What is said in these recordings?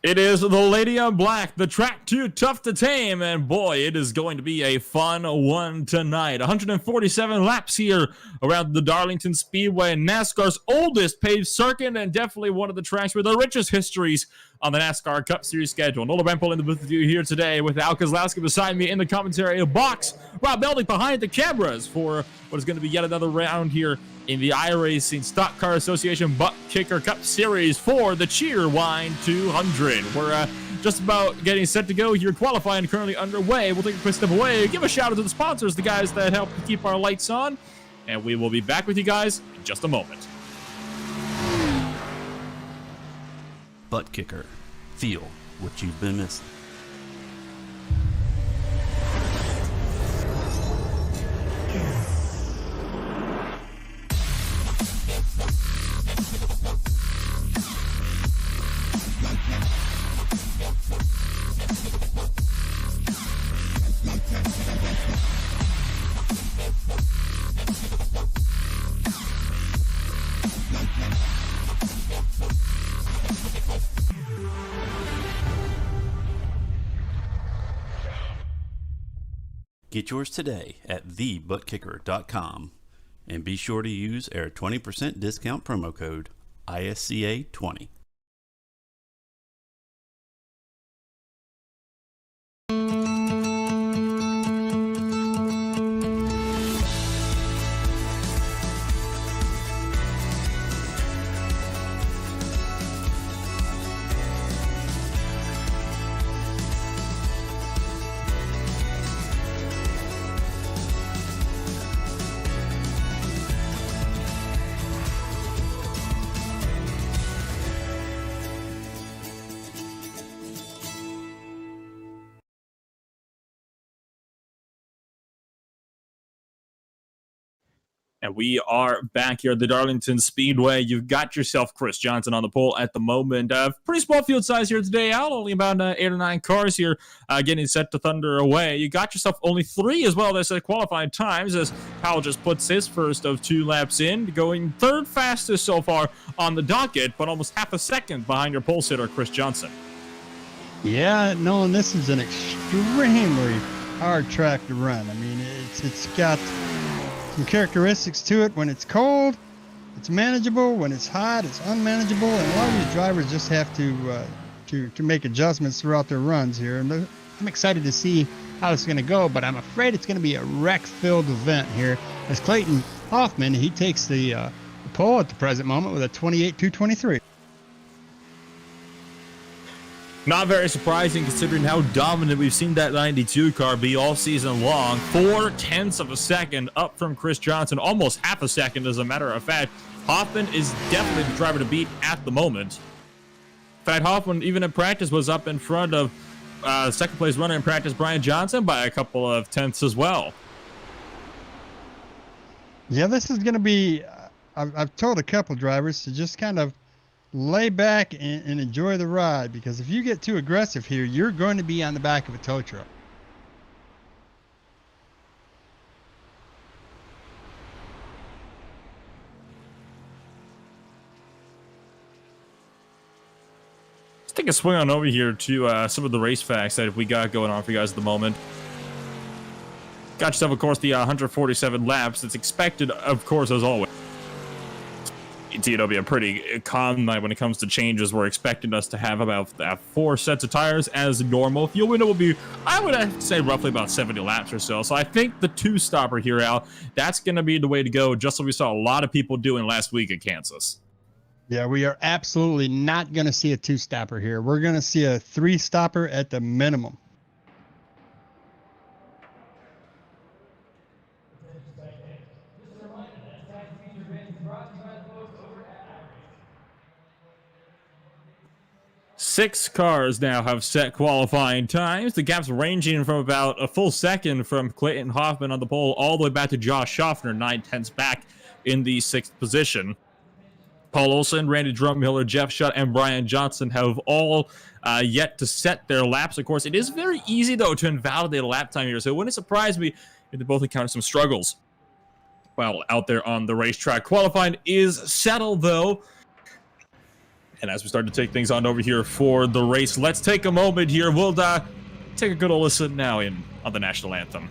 It is the Lady in Black, the track too tough to tame, and boy, it is going to be a fun one tonight. 147 laps here around the Darlington Speedway, NASCAR's oldest paved circuit, and definitely one of the tracks with the richest histories on the NASCAR Cup Series schedule. Nola Rempel in the booth with you here today with Al Kozlowski beside me in the commentary box. Rob Beldick behind the cameras for what is going to be yet another round here in the iRacing Stock Car Association ButtKicker Cup Series for the Cheerwine 200. We're just about getting set to go here. Qualifying currently underway. We'll take a quick step away. Give a shout out to the sponsors, the guys that help keep our lights on. And we will be back with you guys in just a moment. ButtKicker. Feel what you've been missing. Get yours today at thebuttkicker.com and be sure to use our 20% discount promo code ISCA20. And we are back here at the Darlington Speedway. You've got yourself Chris Johnson on the pole at the moment. Pretty small field size here today, Al. Only about 8 or 9 cars here getting set to thunder away. You got yourself only 3 as well. That's qualifying times as Powell just puts his first of 2 laps in, going third fastest so far on the docket, but almost half a second behind your pole sitter, Chris Johnson. Yeah, no, and this is an extremely hard track to run. I mean, it's got some characteristics to it. When it's cold, it's manageable. When it's hot, it's unmanageable. And a lot of these drivers just have to make adjustments throughout their runs here. And I'm excited to see how it's going to go, but I'm afraid it's going to be a wreck-filled event here. As Clayton Hoffman, he takes the pole at the present moment with a 28.223. Not very surprising considering how dominant we've seen that 92 car be all season long. 0.4 of a second up from Chris Johnson, almost half a second as a matter of fact. Hoffman is definitely the driver to beat at the moment. In fact, Hoffman, even in practice, was up in front of second place runner in practice, Brian Johnson, by a couple of tenths as well. Yeah, this is going to be, I've told a couple drivers to just kind of lay back and enjoy the ride, because if you get too aggressive here, you're going to be on the back of a tow truck. Let's take a swing on over here to some of the race facts that we got going on for you guys at the moment. Got yourself, of course, the 147 laps. It's expected, of course, as always. It'll be a pretty calm night when it comes to changes. We're expecting us to have about 4 sets of tires as normal. Fuel window will be, I would have to say, roughly about 70 laps or so. So I think the 2-stopper here, Al, that's going to be the way to go, just like we saw a lot of people doing last week at Kansas. Yeah, we are absolutely not going to see a 2-stopper here. We're going to see a 3-stopper at the minimum. Six cars now have set qualifying times. The gap's ranging from about a full second from Clayton Hoffman on the pole all the way back to Josh Schaffner, 9/10 back in the 6th position. Paul Olsen, Randy Drummiller, Jeff Shutt, and Brian Johnson have all yet to set their laps. Of course, it is very easy, though, to invalidate a lap time here, so it wouldn't surprise me if they both encounter some struggles while out there on the racetrack. Qualifying is settled, though. And as we start to take things on over here for the race, let's take a moment here. We'll take a good old listen now on the national anthem.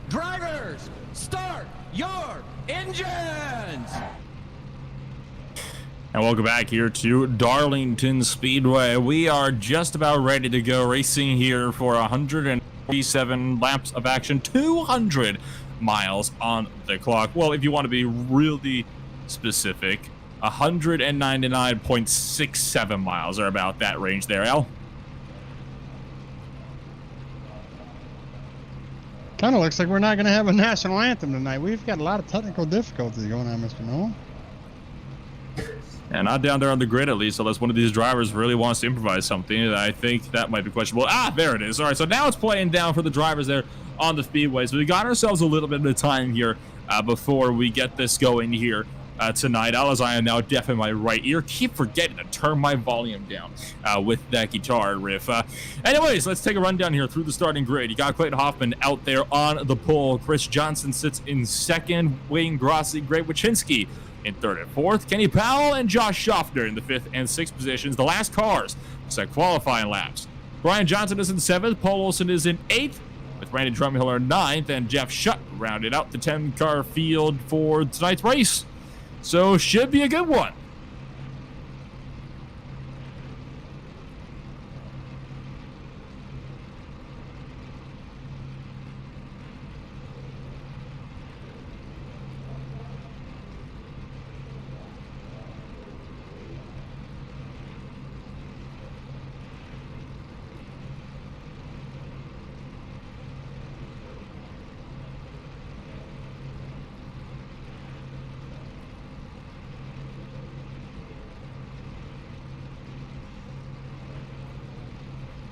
Drivers, start your engines! And welcome back here to Darlington Speedway. We are just about ready to go racing here for 147 laps of action, 200 miles on the clock. Well, if you want to be really specific, 199.67 miles are about that range there, Al. Kind of looks like we're not going to have a national anthem tonight. We've got a lot of technical difficulties going on, Mr. Noel. And not down there on the grid, at least, unless one of these drivers really wants to improvise something. I think that might be questionable. Ah, there it is. All right, so now it's playing down for the drivers there on the speedway. So we got ourselves a little bit of time here before we get this going here tonight. As I am now deaf in my right ear, keep forgetting to turn my volume down with that guitar riff. Anyways, let's take a rundown here through the starting grid. You got Clayton Hoffman out there on the pole. Chris Johnson sits in second. Wayne Grossi, Greg Wychinski in third and fourth. Kenny Powell and Josh Schaffner in the fifth and sixth positions. The last cars set qualifying laps. Brian Johnson is in seventh. Paul Olson is in eighth, with Randy Drumhiller ninth, and Jeff Shutt rounded out the 10-car field for tonight's race. So should be a good one.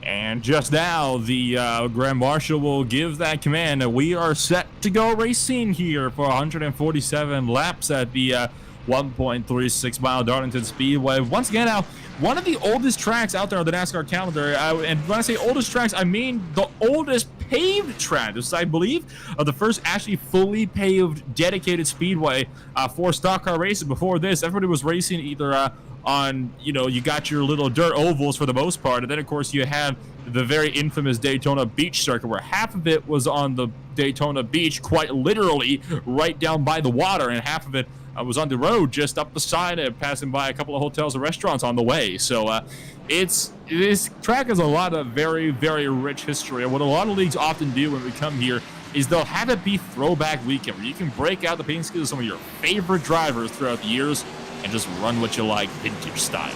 And just now, the Grand Marshal will give that command that we are set to go racing here for 147 laps at the 1.36 mile Darlington Speedway. Once again, now, one of the oldest tracks out there on the NASCAR calendar. And when I say oldest tracks, I mean the oldest paved track. This is, I believe, the first actually fully paved, dedicated speedway for stock car races. Before this, everybody was racing either on, you got your little dirt ovals for the most part, and then of course you had the very infamous Daytona Beach circuit, where half of it was on the Daytona Beach, quite literally right down by the water, and half of it was on the road just up the side, passing by a couple of hotels and restaurants on the way. So this track has a lot of very, very rich history, and what a lot of leagues often do when we come here is they'll have it be throwback weekend, where you can break out the paint skills of some of your favorite drivers throughout the years and just run what you like, vintage style.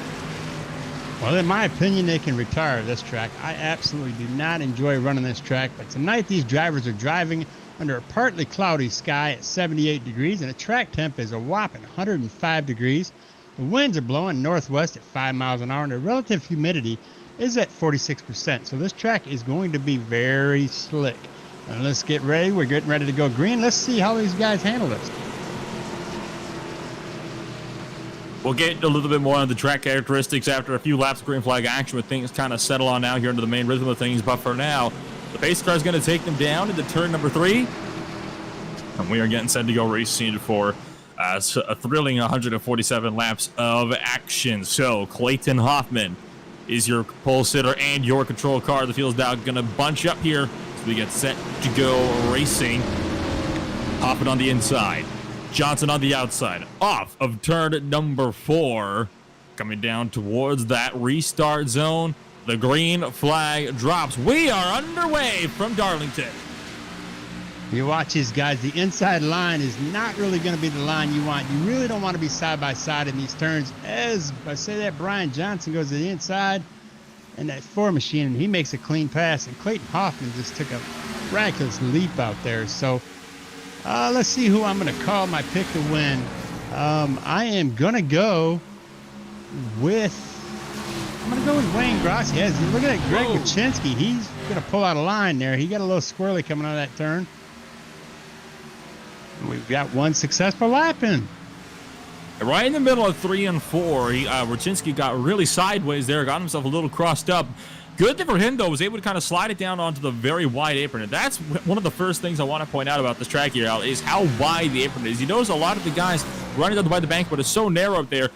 Well, in my opinion, they can retire this track. I absolutely do not enjoy running this track, but tonight these drivers are driving under a partly cloudy sky at 78 degrees, and the track temp is a whopping 105 degrees. The winds are blowing northwest at 5 miles an hour, and the relative humidity is at 46%. So this track is going to be very slick. And let's get ready. We're getting ready to go green. Let's see how these guys handle this. We'll get a little bit more on the track characteristics after a few laps of green flag action, with things kind of settle on now here into the main rhythm of things. But for now, the pace car is going to take them down into turn number 3. and we are getting set to go racing for a thrilling 147 laps of action. So Clayton Hoffman is your pole sitter and your control car. The field's now gonna bunch up here as we get set to go racing. Hoffman on the inside, Johnson on the outside, off of turn number 4, coming down towards that restart zone. The green flag drops. We are underway from Darlington. You watch these guys, the inside line is not really going to be the line you want. You really don't want to be side by side in these turns. As I say that, Brian Johnson goes to the inside and that Ford machine, and he makes a clean pass, and Clayton Hoffman just took a miraculous leap out there. So let's see who I'm going to call my pick to win. I am going to go with Wayne Grossi. Yes, look at that, Greg Wyszynski. He's going to pull out a line there. He got a little squirrely coming out of that turn. We've got one successful lap in. Right in the middle of 3 and 4, Wyszynski got really sideways there, got himself a little crossed up. Good thing for him, though, was able to kind of slide it down onto the very wide apron. And that's one of the first things I want to point out about this track here, Al, is how wide the apron is. You notice a lot of the guys running down by the bank, but it's so narrow up there.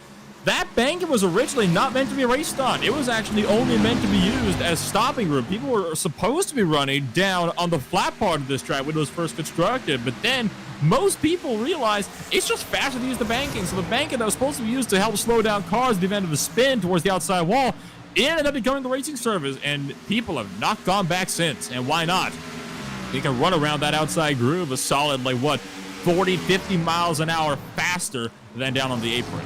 That bank was originally not meant to be raced on. It was actually only meant to be used as stopping room. People were supposed to be running down on the flat part of this track when it was first constructed, but then most people realized it's just faster to use the banking. So the banking that was supposed to be used to help slow down cars in the event of a spin towards the outside wall, it ended up becoming the racing surface, and people have not gone back since. And why not? They can run around that outside groove a solid, like, what, 40, 50 miles an hour faster than down on the apron.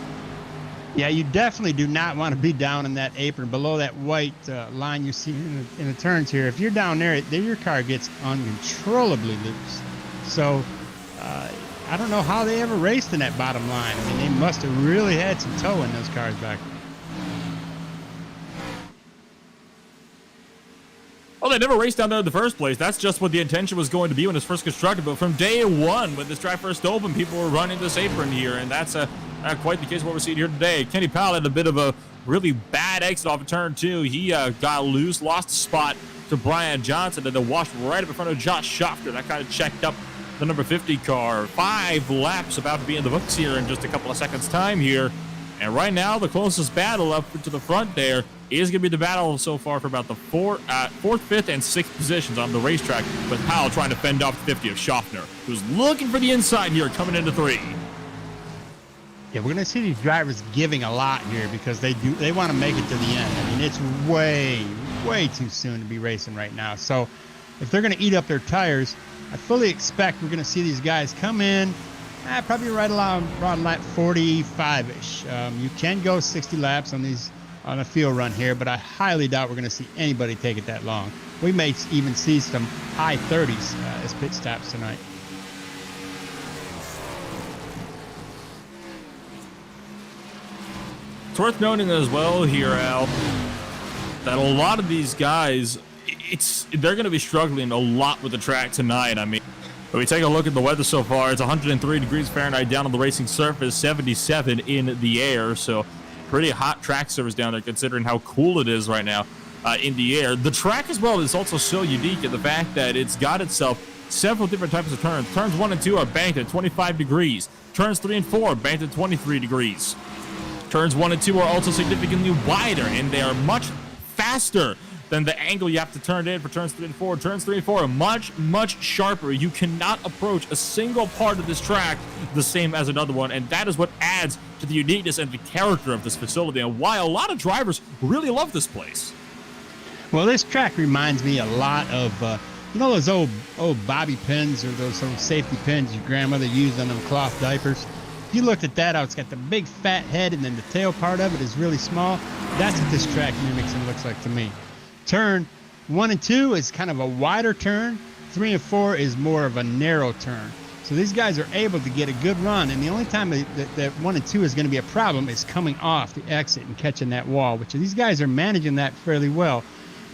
Yeah, you definitely do not want to be down in that apron below that white line you see in the turns here. If you're down there, your car gets uncontrollably loose. So I don't know how they ever raced in that bottom line. I mean, they must have really had some toe in those cars back there. Well, they never raced down there in the first place. That's just what the intention was going to be when it was first constructed. But from day one, when this track first opened, people were running this apron here, and that's quite the case of what we're seeing here today. Kenny Powell had a bit of a really bad exit off of turn 2. He got loose, lost a spot to Brian Johnson, and then washed right up in front of Josh Schofter. That kind of checked up the number 50 car. 5 laps about to be in the books here in just a couple of seconds' time here. And right now, the closest battle up to the front there is going to be the battle so far for about the 4th, 5th, and 6th positions on the racetrack, with Powell trying to fend off the 50 of Schaffner, who's looking for the inside here coming into 3. Yeah, we're going to see these drivers giving a lot here because they want to make it to the end. I mean, it's way too soon to be racing right now. So if they're going to eat up their tires, I fully expect we're going to see these guys come in probably right around lap 45-ish. You can go 60 laps on a field run here, but I highly doubt we're going to see anybody take it that long. We may even see some high 30s as pit stops tonight. It's worth noting as well here, Al, that a lot of these guys, they're going to be struggling a lot with the track tonight. I mean, when we take a look at the weather so far, it's 103 degrees Fahrenheit down on the racing surface, 77 in the air, so pretty hot track surface down there considering how cool it is right now in the air. The track as well is also so unique in the fact that it's got itself several different types of turns. Turns 1 and 2 are banked at 25 degrees. Turns 3 and 4 are banked at 23 degrees. Turns 1 and 2 are also significantly wider, and they are much faster than the angle you have to turn in for turns 3 and 4. Turns 3 and 4 are much sharper. You cannot approach a single part of this track the same as another one, and that is what adds to the uniqueness and the character of this facility, and why a lot of drivers really love this place. Well, this track reminds me a lot of, you know, those old bobby pins or those old safety pins your grandmother used on them cloth diapers. If you looked at that, it's got the big fat head, and then the tail part of it is really small. That's what this track mimics and looks like to me. Turn 1 and 2 is kind of a wider turn. 3 and 4 is more of a narrow turn. So these guys are able to get a good run, and the only time that 1 and 2 is going to be a problem is coming off the exit and catching that wall, which these guys are managing that fairly well.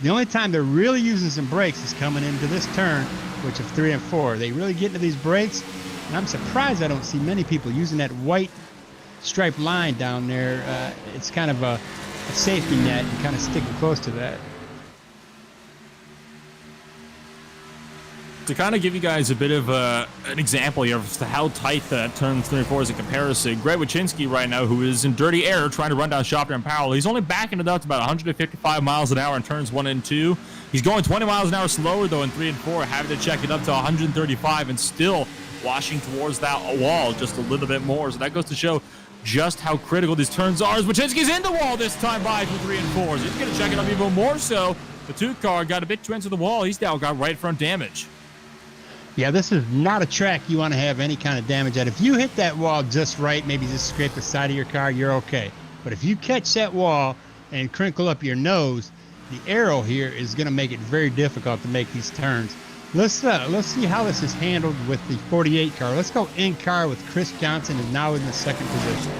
The only time they're really using some brakes is coming into this turn, which of 3 and 4. They really get into these brakes, and I'm surprised I don't see many people using that white striped line down there. It's kind of a safety net and kind of sticking close to that. To kind of give you guys a bit of an example here as to how tight that turn 3 and 4 is in comparison, Greg Wyszynski right now, who is in dirty air trying to run down Schaffner and Powell, he's only backing it up to about 155 miles an hour in turns 1 and 2. He's going 20 miles an hour slower, though, in 3 and 4, having to check it up to 135 and still washing towards that wall just a little bit more. So that goes to show just how critical these turns are, as Wyszynski's in the wall this time by for 3 and 4. So he's going to check it up even more so. The 2 car got a bit too into the wall. He's now got right front damage. Yeah, this is not a track you want to have any kind of damage at. If you hit that wall just right, maybe just scrape the side of your car, you're okay. But if you catch that wall and crinkle up your nose, the arrow here is going to make it very difficult to make these turns. Let's see how this is handled with the 48 car. Let's go in car with Chris Johnson, is now in the 2nd position.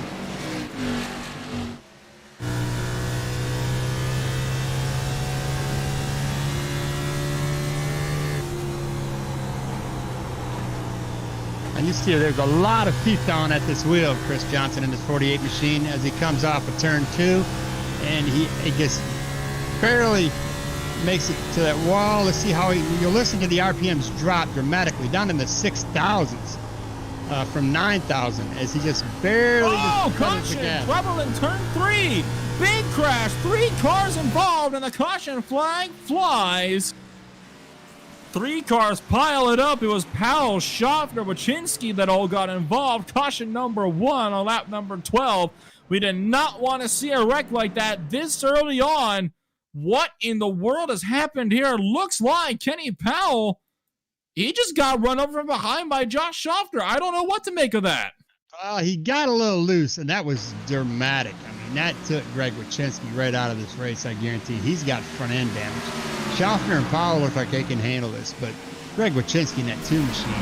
And you see there's a lot of teeth on at this wheel of Chris Johnson in this 48 machine as he comes off of turn 2, and he just barely makes it to that wall. Let's see how you'll listen to the RPMs drop dramatically down in the 6,000s from 9,000 as he just barely caution, trouble in turn 3, big crash, 3 cars involved, and the caution flag flies. 3 cars pile it up. It was Powell, Schaffner, Wyszynski that all got involved. Caution number 1 on lap number 12. We did not want to see a wreck like that this early on. What in the world has happened here? Looks like Kenny Powell, he just got run over from behind by Josh Schaffner. I don't know what to make of that. He got a little loose, and that was dramatic. I mean, that took Greg Wyszynski right out of this race, I guarantee. He's got front-end damage. Schaffner and Powell look like they can handle this, but Greg Wyszynski in that 2 machine,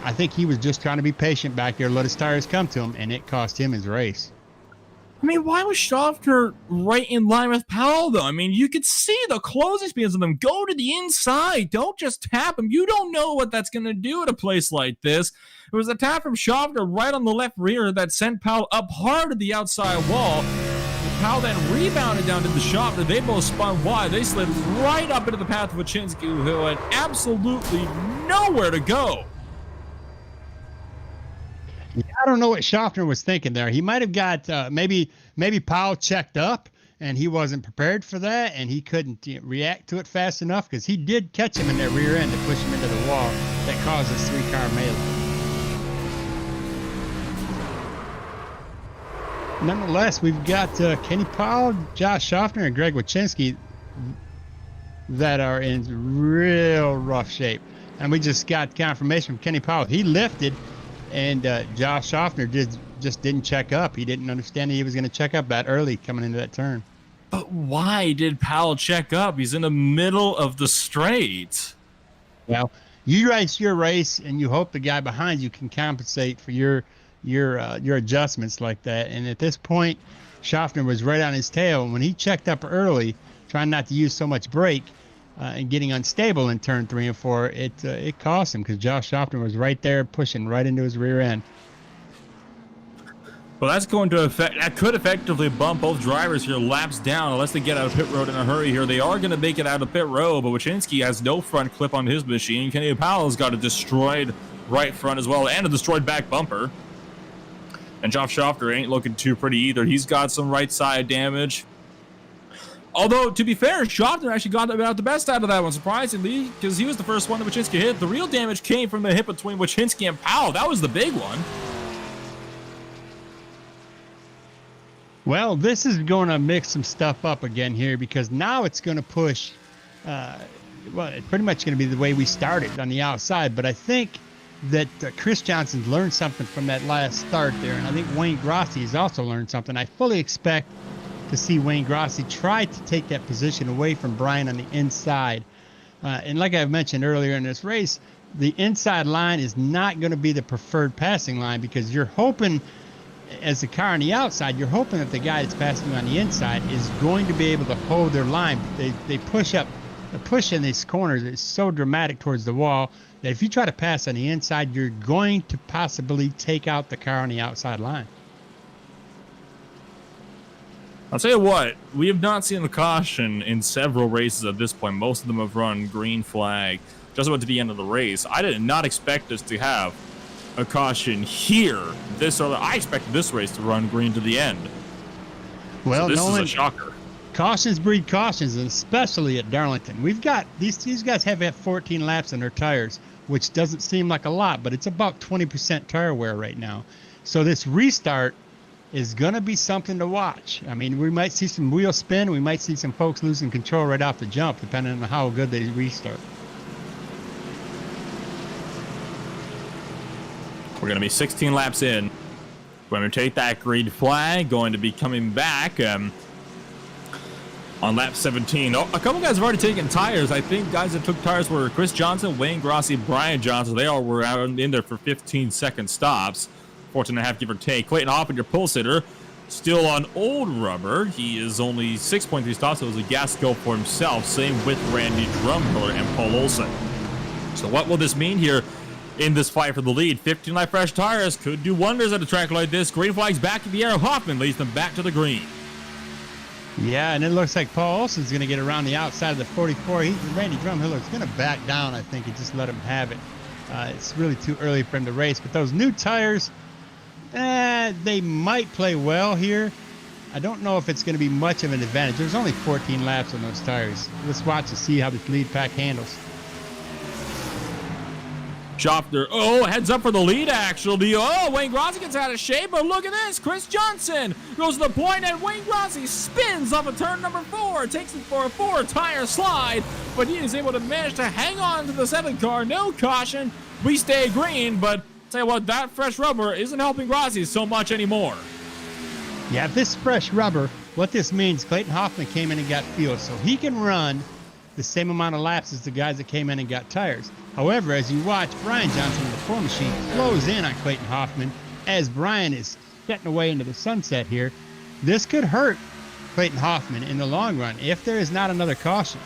I think he was just trying to be patient back there, let his tires come to him, and it cost him his race. I mean, why was Schaffner right in line with Powell, though? I mean, you could see the closing speeds of them. Go to the inside. Don't just tap them. You don't know what that's going to do at a place like this. It was a tap from Schaffner right on the left rear that sent Powell up hard to the outside wall. Powell then rebounded down to the Schaffner. They both spun wide. They slid right up into the path of Wyszynski, who had absolutely nowhere to go. Yeah, I don't know what Schaffner was thinking there. He might have got maybe Powell checked up and he wasn't prepared for that, and he couldn't react to it fast enough, because he did catch him in that rear end to push him into the wall that caused this 3-car melee. Nonetheless, we've got Kenny Powell, Josh Schaffner, and Greg Wyszynski that are in real rough shape. And we just got confirmation from Kenny Powell. He lifted, and Josh Schaffner just didn't check up. He didn't understand he was going to check up that early coming into that turn. But why did Powell check up? He's in the middle of the straight. Well, you race your race, and you hope the guy behind you can compensate for your adjustments like that. And at this point, Schaffner was right on his tail. And when he checked up early, trying not to use so much brake and getting unstable in turn 3 and 4, it cost him, because Josh Schaffner was right there pushing right into his rear end. Well, that's going to that could effectively bump both drivers here laps down unless they get out of pit road in a hurry here. They are going to make it out of pit road, but Wyszynski has no front clip on his machine. Kenny Powell's got a destroyed right front as well, and a destroyed back bumper. And Josh Schaffner ain't looking too pretty either. He's got some right side damage. Although, to be fair, Schaffner actually got about the best out of that one, surprisingly, because he was the first one that Wyszynski hit. The real damage came from the hit between Wyszynski and Powell. That was the big one. Well, this is going to mix some stuff up again here, because now it's going to push, well, it's pretty much going to be the way we started on the outside. But I think that Chris Johnson's learned something from that last start there, and I think Wayne Grossi has also learned something. I fully expect to see Wayne Grossi try to take that position away from Brian on the inside. And like I mentioned earlier in this race, the inside line is not going to be the preferred passing line, because you're hoping, as the car on the outside, you're hoping that the guy that's passing you on the inside is going to be able to hold their line. They push up, the push in these corners is so dramatic towards the wall that if you try to pass on the inside, you're going to possibly take out the car on the outside line. I'll tell you what, we have not seen the caution in several races at this point. Most of them have run green flag. just about to the end of the race. I did not expect us to have a caution here this early. I expected this race to run green to the end. Well, so this Nolan, is a shocker. Cautions breed cautions, and especially at Darlington. We've got these guys have had 14 laps on their tires, which doesn't seem like a lot, but it's about 20% tire wear right now. So this restart is going to be something to watch. I mean, we might see some wheel spin. We might see some folks losing control right off the jump, depending on how good they restart. We're going to be 16 laps in. Going to take that green flag. Going to be coming back on lap 17. Oh, a couple guys have already taken tires. I think guys that took tires were Chris Johnson, Wayne Grossi, Brian Johnson. They all were out in there for 15-second stops. 14.5 give or take. Clayton Hoffman, your pole sitter, still on old rubber. He is only 6.3 stops. So it was a gas go for himself. Same with Randy Drumheller and Paul Olsen. So what will this mean here in this fight for the lead? 15 light fresh tires could do wonders at a track like this. Green flag's back in the air. Hoffman leads them back to the green. Yeah, and it looks like Paul Olsen's going to get around the outside of the 44. Randy Drumhiller's going to back down, I think, and just let him have it. It's really too early for him to race. But those new tires, they might play well here. I don't know if it's going to be much of an advantage. There's only 14 laps on those tires. Let's watch and see how this lead pack handles. Schofter, heads up for the lead, actually. Wayne Grossi gets out of shape, but look at this. Chris Johnson goes to the point, and Wayne Grossi spins off of turn number 4. Takes it for a 4-tire slide, but he is able to manage to hang on to the 7 car. No caution. We stay green, but tell you what, that fresh rubber isn't helping Grossi so much anymore. Yeah, if this fresh rubber, what this means, Clayton Hoffman came in and got fuel, so he can run the same amount of laps as the guys that came in and got tires. However, as you watch, Brian Johnson in the 4 machine flows in on Clayton Hoffman as Brian is getting away into the sunset here. This could hurt Clayton Hoffman in the long run if there is not another caution,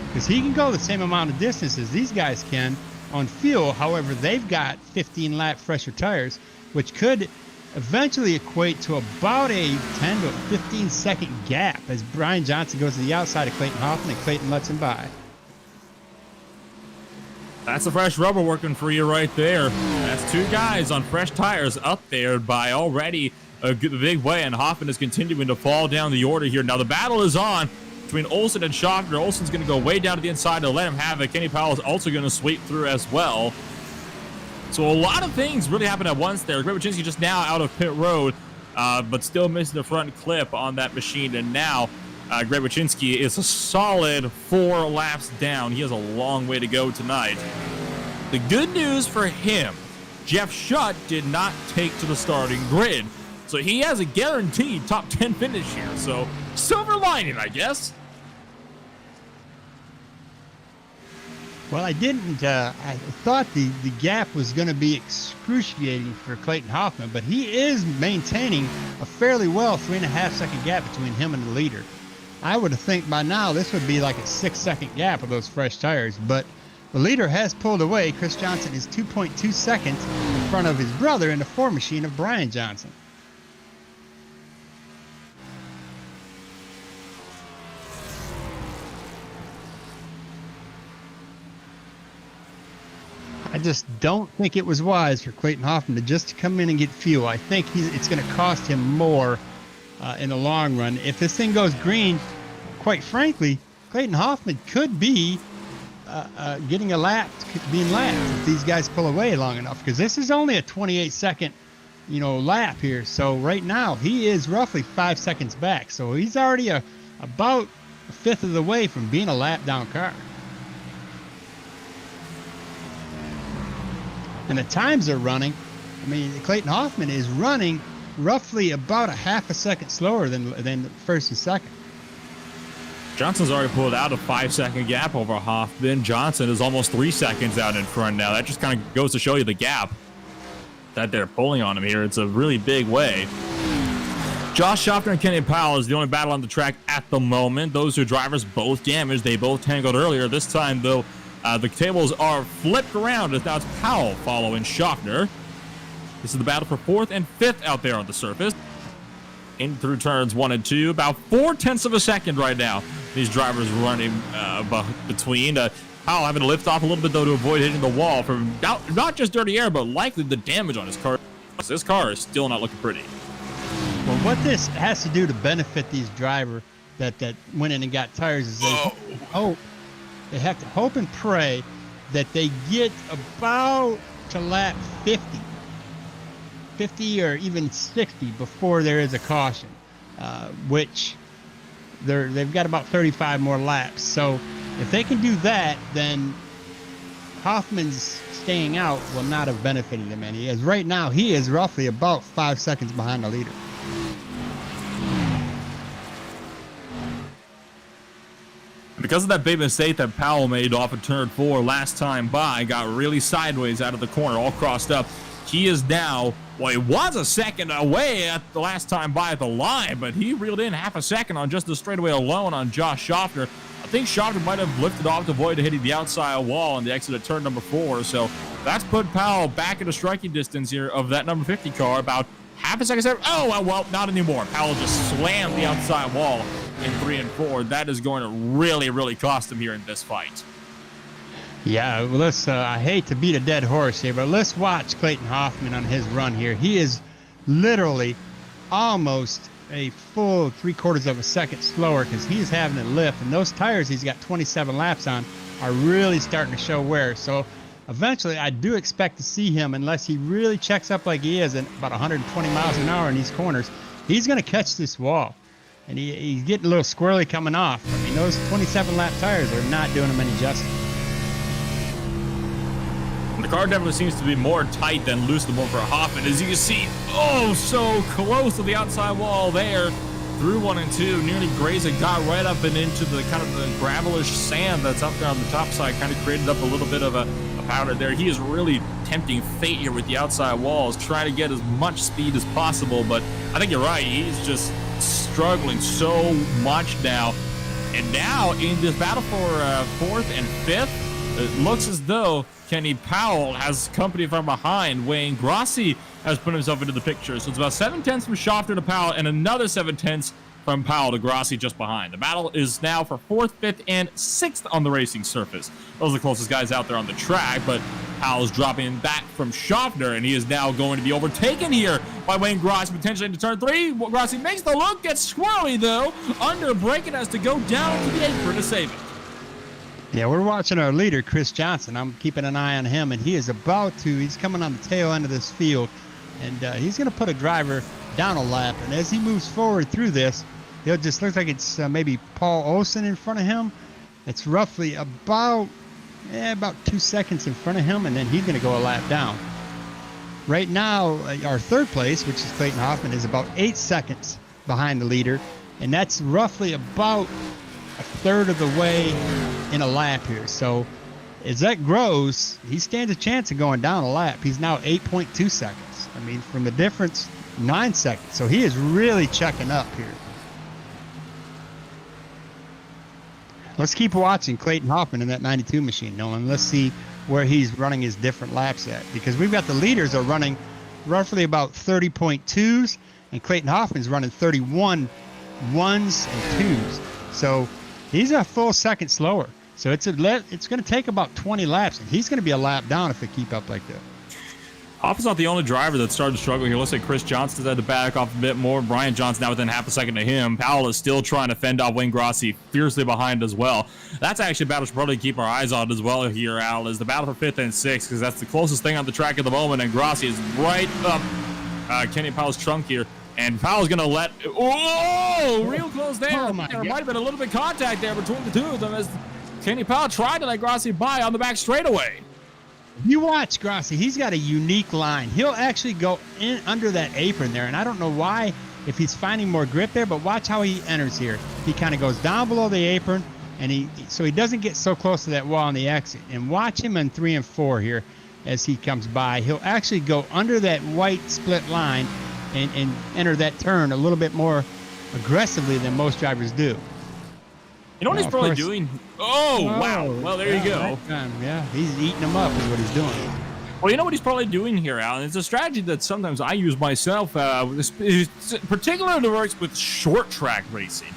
because he can go the same amount of distance as these guys can on fuel. However, they've got 15 lap fresher tires, which could eventually equate to about a 10 to 15 second gap as Brian Johnson goes to the outside of Clayton Hoffman and Clayton lets him by. That's the fresh rubber working for you right there. That's 2 guys on fresh tires up there by already a big way, and Hoffman is continuing to fall down the order here. Now the battle is on between Olsen and Schofter. Olsen's going to go way down to the inside to let him have it. Kenny Powell is also going to sweep through as well. So a lot of things really happened at once there. Greg Wyszynski just now out of pit road, but still missing the front clip on that machine. And now Greg Wyszynski is a solid 4 laps down. He has a long way to go tonight. The good news for him, Jeff Schutt did not take to the starting grid. So he has a guaranteed top 10 finish here. So silver lining, I guess. Well, I didn't. I thought the gap was going to be excruciating for Clayton Hoffman, but he is maintaining a fairly well 3.5 second gap between him and the leader. I would think by now this would be like a 6 second gap of those fresh tires, but the leader has pulled away. Chris Johnson is 2.2 seconds in front of his brother in the 4 machine of Brian Johnson. I just don't think it was wise for Clayton Hoffman to just come in and get fuel. I think it's going to cost him more in the long run. If this thing goes green, quite frankly, Clayton Hoffman could be getting a lap, being lapped if these guys pull away long enough, because this is only a 28 second, lap here. So right now he is roughly 5 seconds back. So he's already about a fifth of the way from being a lap down car. And the times they're running, I mean, Clayton Hoffman is running roughly about a half a second slower than first and second. Johnson's already pulled out a 5 second gap over Hoffman. Johnson is almost 3 seconds out in front now. That just kind of goes to show you the gap that they're pulling on him here. It's a really big way. Josh Schofter and Kenny Powell is the only battle on the track at the moment. Those 2 drivers both damaged. They both tangled earlier. This time, though, the tables are flipped around as now it's Powell following Schofter. This is the battle for 4th and 5th out there on the surface. In through turns 1 and 2, about 0.4 of a second right now. These drivers running between. Powell having to lift off a little bit, though, to avoid hitting the wall from not just dirty air, but likely the damage on his car. This car is still not looking pretty. Well, what this has to do to benefit these drivers that went in and got tires is they have to hope and pray that they get about to lap 50 or even 60 before there is a caution, which they've got about 35 more laps. So if they can do that, then Hoffman's staying out will not have benefited him any. As right now, he is roughly about 5 seconds behind the leader. Because of that big mistake that Powell made off of turn 4 last time by, got really sideways out of the corner, all crossed up. He is now, well, he was a second away at the last time by at the line, but he reeled in half a second on just the straightaway alone on Josh Schaffner. I think Schaffner might have lifted off to avoid hitting the outside wall on the exit of turn number 4. So that's put Powell back into striking distance here of that number 50 car, about half a second. Oh, well, not anymore. Powell just slammed the outside wall in 3 and 4. That is going to really, really cost him here in this fight. Yeah, well, let's, I hate to beat a dead horse here, but let's watch Clayton Hoffman on his run here. He is literally almost a full 3/4 of a second slower because he's having to lift, and those tires he's got 27 laps on are really starting to show wear. So eventually I do expect to see him, unless he really checks up like he is at about 120 miles an hour in these corners, he's going to catch this wall. And he's getting a little squirrely coming off. I mean, those 27 lap tires are not doing him any justice. The car definitely seems to be more tight than loosenable for Hoffman. As you can see, oh, so close to the outside wall there. Through 1 and 2, nearly grazed it, got right up and into the kind of the gravelish sand that's up there on the top side, kind of created up a little bit of a powder there. He is really tempting fate here with the outside walls, trying to get as much speed as possible, but I think you're right. He's just struggling so much now. And now in this battle for 4th and 5th, it looks as though Kenny Powell has company from behind. Wayne Grossi has put himself into the picture. So it's about 7/10 from Schaffner to Powell and another 7/10 from Powell to Grossi just behind. The battle is now for 4th, 5th, and 6th on the racing surface. Those are the closest guys out there on the track, but Powell's dropping back from Schaffner, and he is now going to be overtaken here by Wayne Grossi, potentially into turn 3. Grossi makes the look, gets squirrely though, under brake, and has to go down to the apron to save it. Yeah, we're watching our leader, Chris Johnson. I'm keeping an eye on him, and he is about to, he's coming on the tail end of this field, and he's going to put a driver down a lap. And as he moves forward through this, he'll just look like it's maybe Paul Olsen in front of him. It's roughly about 2 seconds in front of him, and then he's going to go a lap down. Right now, our 3rd place, which is Clayton Hoffman, is about 8 seconds behind the leader, and that's roughly about 1/3 of the way in a lap here. So as that grows, he stands a chance of going down a lap. He's now 8.2 seconds. I mean, from the difference, 9 seconds. So he is really checking up here. Let's keep watching Clayton Hoffman in that 92 machine, Nolan. Let's see where he's running his different laps at, because we've got the leaders are running roughly about 30.2s, and Clayton Hoffman's running 31 1s and 2s. So he's a full second slower. So it's going to take about 20 laps, and he's going to be a lap down if they keep up like that. Hoffman's not the only driver that started to struggle here. Looks like Chris Johnston's had to back off a bit more. Brian Johnson now within half a second to him. Powell is still trying to fend off Wayne Grossi fiercely behind as well. That's actually a battle we'll probably keep our eyes on as well here, Al, is the battle for 5th and 6th, because that's the closest thing on the track at the moment, and Grossi is right up Kenny Powell's trunk here. And Powell's going to let... Oh, real close there. Oh my there God. might have been a little bit of contact there between the two of them as Kenny Powell tried to let Grossi by on the back straightaway. You watch Grossi. He's got a unique line. He'll actually go in under that apron there, and I don't know why, if he's finding more grip there, but watch how he enters here. He kind of goes down below the apron, and so he doesn't get so close to that wall on the exit. And watch him in 3 and 4 here as he comes by. He'll actually go under that white split line and enter that turn a little bit more aggressively than most drivers do. You know what he's probably doing? Oh, wow. Well, there you go. Yeah, he's eating them up is what he's doing. Well, you know what he's probably doing here, Alan? It's a strategy that sometimes I use myself, particularly works with short track racing.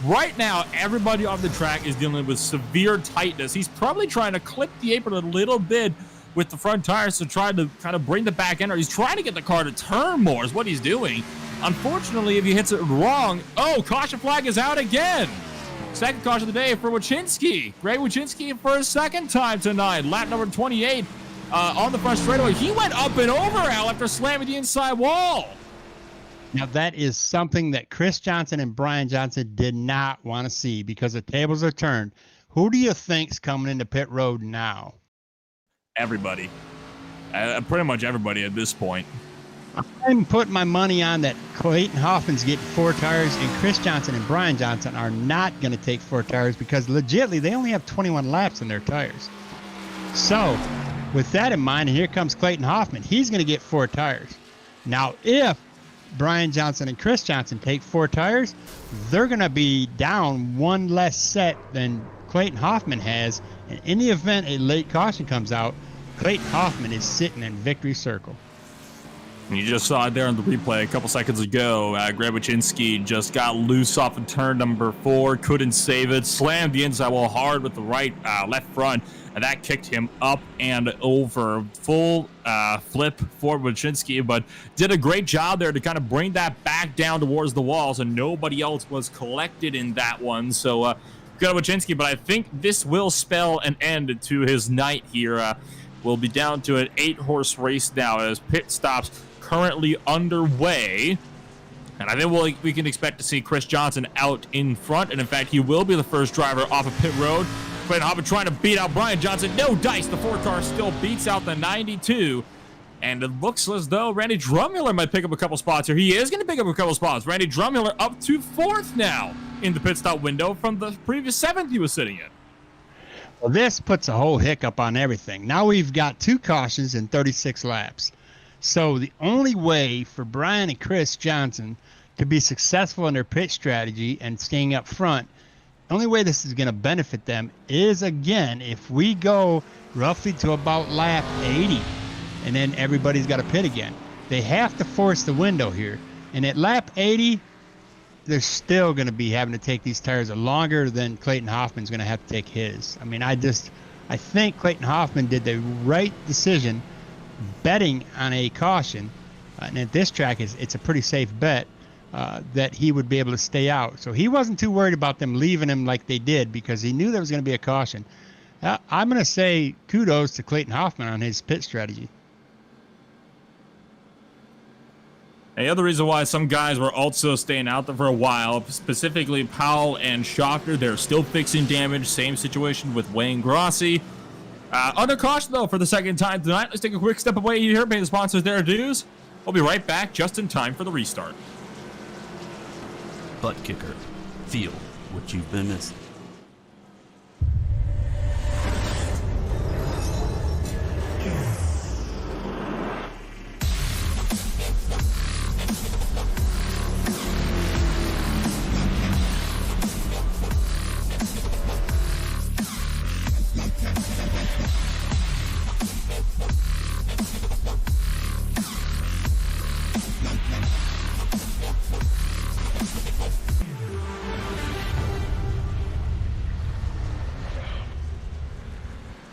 Right now, everybody on the track is dealing with severe tightness. He's probably trying to clip the apron a little bit with the front tires to try to kind of bring the back end, or he's trying to get the car to turn more is what he's doing. Unfortunately, if he hits it wrong, oh, caution flag is out again. Second caution of the day for Wachinski. Greg Wachinski for a second time tonight. Lap number 28 on the front straightaway. He went up and over, Al, after slamming the inside wall. Now, that is something that Chris Johnson and Brian Johnson did not want to see because the tables are turned. Who do you think's coming into pit road now? Everybody. Pretty much everybody at this point. I'm putting my money on that Clayton Hoffman's getting 4 tires, and Chris Johnson and Brian Johnson are not going to take 4 tires because legitimately they only have 21 laps in their tires. So with that in mind, here comes Clayton Hoffman. He's going to get 4 tires. Now, if Brian Johnson and Chris Johnson take 4 tires, they're going to be down 1 less set than Clayton Hoffman has. And in the event a late caution comes out, Clayton Hoffman is sitting in victory circle. You just saw it there on the replay a couple seconds ago. Greg Wachinski just got loose off of turn number 4, couldn't save it, slammed the inside wall hard with the left front, and that kicked him up and over. Full flip for Wachinski, but did a great job there to kind of bring that back down towards the walls, and nobody else was collected in that one. So good Wachinski, but I think this will spell an end to his night here. We'll be down to an 8-horse race now as pit stops currently underway, and I think we can expect to see Chris Johnson out in front, and in fact he will be the first driver off of pit road. Clayton Hoffman trying to beat out Brian Johnson. No dice. The 4 car still beats out the 92, and it looks as though Randy Drumheller might pick up a couple spots here. He is going to pick up a couple spots. Randy Drumheller up to 4th now in the pit stop window from the previous 7th he was sitting in. Well, this puts a whole hiccup on everything. Now we've got 2 cautions in 36 laps. So the only way for Brian and Chris Johnson to be successful in their pit strategy and staying up front, the only way this is going to benefit them is, again, if we go roughly to about lap 80 and then everybody's got to pit again. They have to force the window here. And at lap 80, they're still going to be having to take these tires longer than Clayton Hoffman's going to have to take his. I mean, I think Clayton Hoffman did the right decision betting on a caution, and at this track it's a pretty safe bet that he would be able to stay out. So he wasn't too worried about them leaving him like they did because he knew there was going to be a caution. I'm going to say kudos to Clayton Hoffman on his pit strategy. And the other reason why some guys were also staying out there for a while, specifically Powell and Schocker, they're still fixing damage. Same situation with Wayne Grossi. Under caution, though, for the second time tonight. Let's take a quick step away here, pay the sponsors their dues. We'll be right back just in time for the restart. ButtKicker. Feel what you've been missing.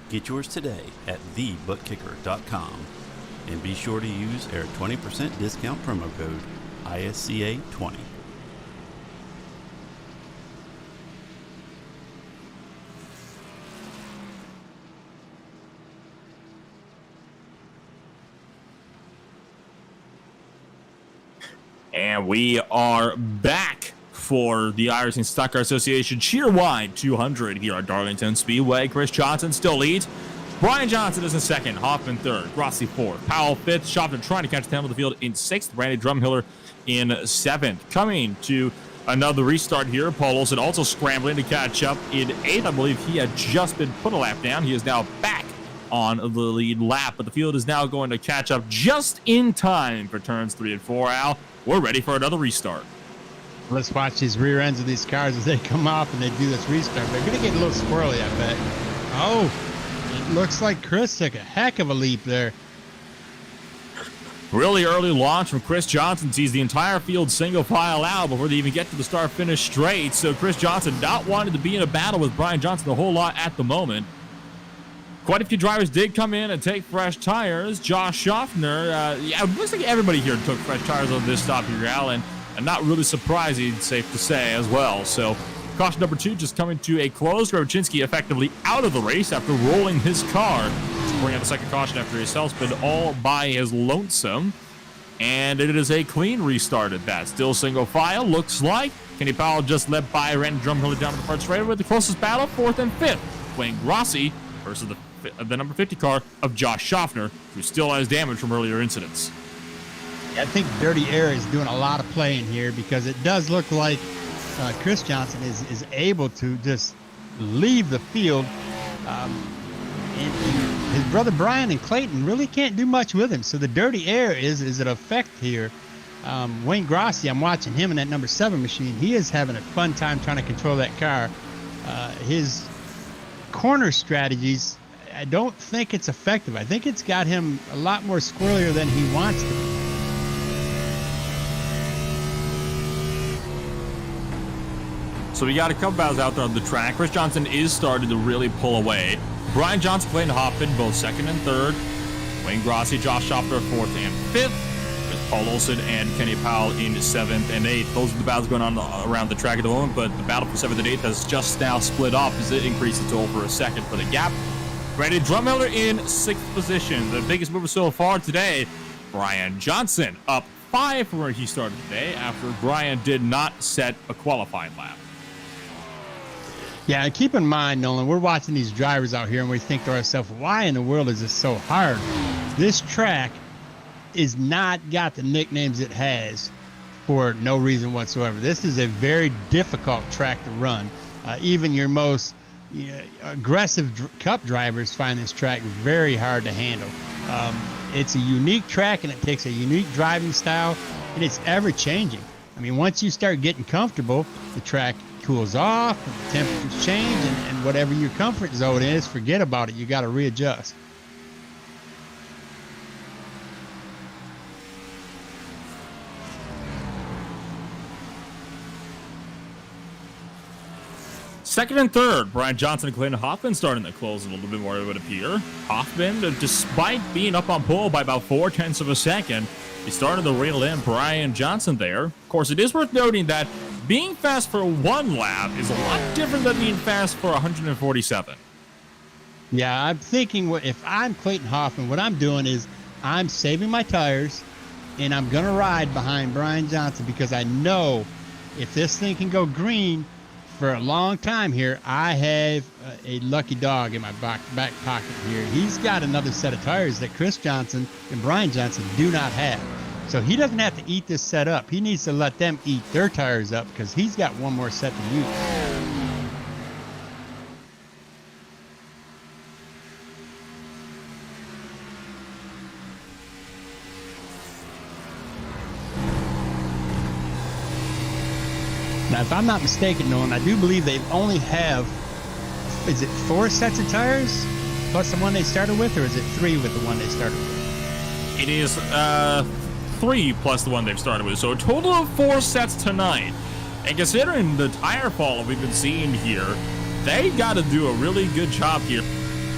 Get yours today at TheButtKicker.com and be sure to use our 20% discount promo code ISCA20. And we are back for the Irish and Stock Car Association Cheerwine 200 here at Darlington Speedway. Chris Johnson still leads. Brian Johnson is in 2nd. Hoffman 3rd. Grossi 4th. Powell 5th. Schoffen trying to catch the tail of the field in 6th. Randy Drumheller in 7th. Coming to another restart here. Paul Olsen also scrambling to catch up in 8th. I believe he had just been put a lap down. He is now back on the lead lap, but the field is now going to catch up just in time for turns 3 and 4. Al, we're ready for another restart. Let's watch these rear ends of these cars as they come off and they do this restart. They're going to get a little squirrely, I bet. Oh, it looks like Chris took a heck of a leap there. Really early launch from Chris Johnson sees the entire field single file out before they even get to the start-finish straight. So Chris Johnson not wanting to be in a battle with Brian Johnson a whole lot at the moment. Quite a few drivers did come in and take fresh tires. Josh Schaffner, it looks like everybody here took fresh tires on this stop here, Alan, and not really surprising, safe to say, as well. So caution number 2 just coming to a close. Grabczynski effectively out of the race after rolling his car. Bring out the second caution after a self-spin all by his lonesome. And it is a clean restart at that. Still single file, looks like. Kenny Powell just led by Randy Drumhiller down to the front straight with the closest battle, 4th and 5th. Wayne Grossi versus the number 50 car of Josh Schaffner, who still has damage from earlier incidents. I think Dirty Air is doing a lot of playing here because it does look like Chris Johnson is able to just leave the field. And his brother Brian and Clayton really can't do much with him. So the Dirty Air is an effect here. Wayne Grossi, I'm watching him in that number 7 machine. He is having a fun time trying to control that car. His corner strategies, I don't think it's effective. I think it's got him a lot more squirrelier than he wants to be. So we got a couple battles out there on the track. Chris Johnson is starting to really pull away. Brian Johnson, Clayton Hoffman, both 2nd and 3rd. Wayne Grossi, Josh Schaffner, 4th and 5th. With Paul Olson and Kenny Powell in 7th and 8th. Those are the battles going on around the track at the moment, but the battle for 7th and 8th has just now split off as it increases to over a second for the gap. Randy Drumhiller in 6th position. The biggest mover so far today, Brian Johnson, up 5 from where he started today after Brian did not set a qualifying lap. Yeah, and keep in mind, Nolan, we're watching these drivers out here and we think to ourselves, why in the world is this so hard? This track is not got the nicknames it has for no reason whatsoever. This is a very difficult track to run. Even your most aggressive cup drivers find this track very hard to handle. It's a unique track and it takes a unique driving style and it's ever changing. I mean, once you start getting comfortable, the track cools off, the temperatures change, and whatever your comfort zone is, forget about it. You got to readjust. Second and 3rd, Brian Johnson and Clayton Hoffman starting to close a little bit more, it would appear. Hoffman, despite being up on pole by about 0.4 of a second, he started to reel in Brian Johnson there. Of course, it is worth noting that being fast for 1 lap is a lot different than being fast for 147. Yeah, I'm thinking if I'm Clayton Hoffman, what I'm doing is I'm saving my tires and I'm going to ride behind Brian Johnson because I know if this thing can go green for a long time here, I have a lucky dog in my back pocket here. He's got another set of tires that Chris Johnson and Brian Johnson do not have. So he doesn't have to eat this set up. He needs to let them eat their tires up because he's got one more set to use. Now, if I'm not mistaken, Nolan, I do believe they only have, is it 4 sets of tires plus the one they started with, or is it 3 with the one they started with? It is 3 plus the one they've started with, so a total of 4 sets tonight. And considering the tire fall we've been seeing here, they got to do a really good job here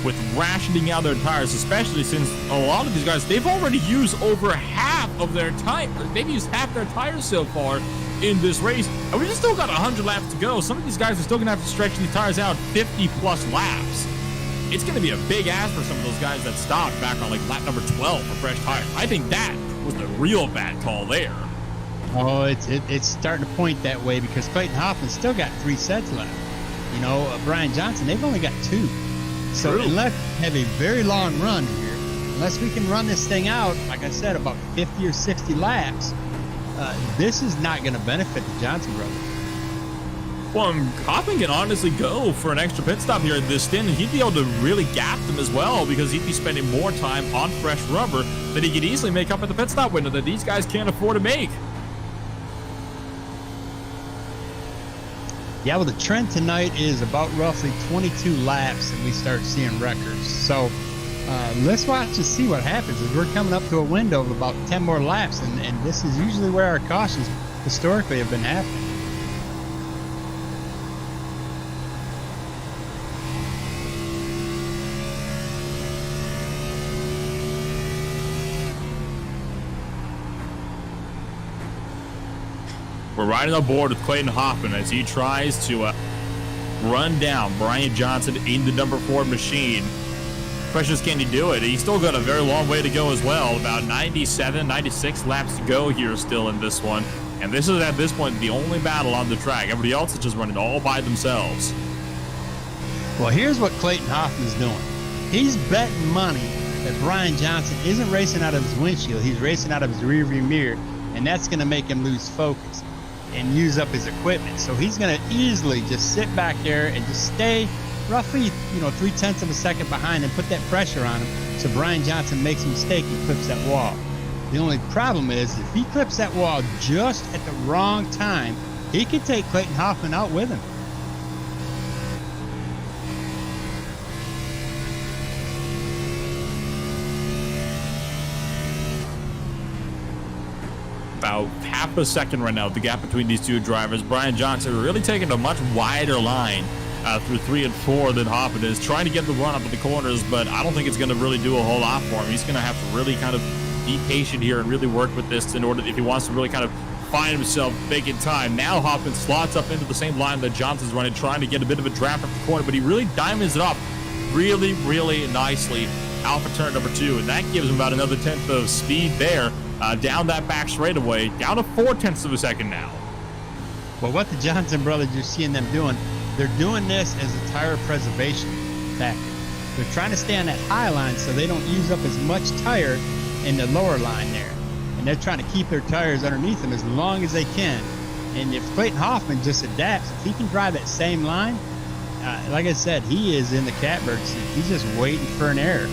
with rationing out their tires, especially since a lot of these guys, they've already used over half of their tires. They've used half their tires so far in this race, and we just still got 100 laps to go. Some of these guys are still gonna have to stretch these tires out 50 plus laps. It's gonna be a big ask for some of those guys that stopped back on like lap number 12 for fresh tires. I think that was the real bad call there. Oh, it's starting to point that way because Clayton Hoffman still got 3 sets left. You know, Brian Johnson, they've only got 2. So True. unless we have a very long run here, unless we can run this thing out, like I said, about 50 or 60 laps, this is not going to benefit the Johnson brothers. Well, Hoffman can honestly go for an extra pit stop here in this stint, and he'd be able to really gap them as well because he'd be spending more time on fresh rubber that he could easily make up at the pit stop window that these guys can't afford to make. Yeah, well, the trend tonight is about roughly 22 laps and we start seeing records. So Let's watch to see what happens as we're coming up to a window of about 10 more laps, and this is usually where our cautions historically have been happening. We're riding on board with Clayton Hoffman as he tries to run down Brian Johnson in the number 4 machine. Question is, can he do it? He's still got a very long way to go as well. About 97, 96 laps to go here still in this one. And this is, at this point, the only battle on the track. Everybody else is just running all by themselves. Well, here's what Clayton Hoffman's doing. He's betting money that Brian Johnson isn't racing out of his windshield. He's racing out of his rearview mirror, and that's going to make him lose focus and use up his equipment. So he's going to easily just sit back there and just stay roughly, 0.3 of a second behind and put that pressure on him so Brian Johnson makes a mistake and clips that wall. The only problem is if he clips that wall just at the wrong time, he could take Clayton Hoffman out with him. About half a second right now, the gap between these two drivers. Brian Johnson really taking a much wider line through 3 and 4 than Hoffman is, trying to get the run up at the corners, but I don't think it's going to really do a whole lot for him. He's going to have to really kind of be patient here and really work with this in order, if he wants to really kind of find himself making time. Now Hoffman slots up into the same line that Johnson's running, trying to get a bit of a draft up the corner, but he really diamonds it up really, really nicely out for turn number 2, and that gives him about another 1/10 of speed there. Down that back straightaway, down to 0.4 of a second now. Well, what the Johnson brothers, you're seeing them doing, they're doing this as a tire preservation tactic. They're trying to stay on that high line so they don't use up as much tire in the lower line there. And they're trying to keep their tires underneath them as long as they can. And if Clayton Hoffman just adapts, if he can drive that same line, like I said, he is in the catbird seat. He's just waiting for an error.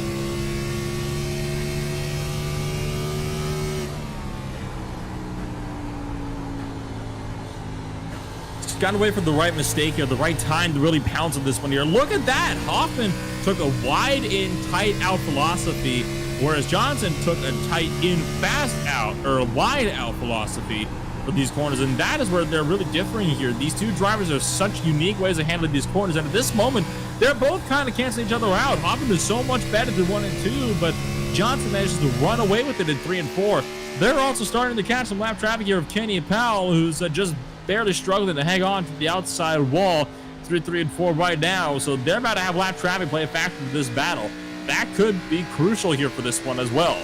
Got to wait for the right mistake here, the right time to really pounce on this one here. Look at that. Hoffman took a wide in, tight out philosophy, whereas Johnson took a tight in, fast out, or a wide out philosophy for these corners. And that is where they're really differing here. These two drivers are such unique ways of handling these corners. And at this moment, they're both kind of canceling each other out. Hoffman is so much better than 1 and 2, but Johnson manages to run away with it in 3 and 4. They're also starting to catch some lap traffic here of Kenny Powell, who's just barely struggling to hang on to the outside wall through 3 and 4 right now. So they're about to have lap traffic play a factor in this battle. That could be crucial here for this one as well.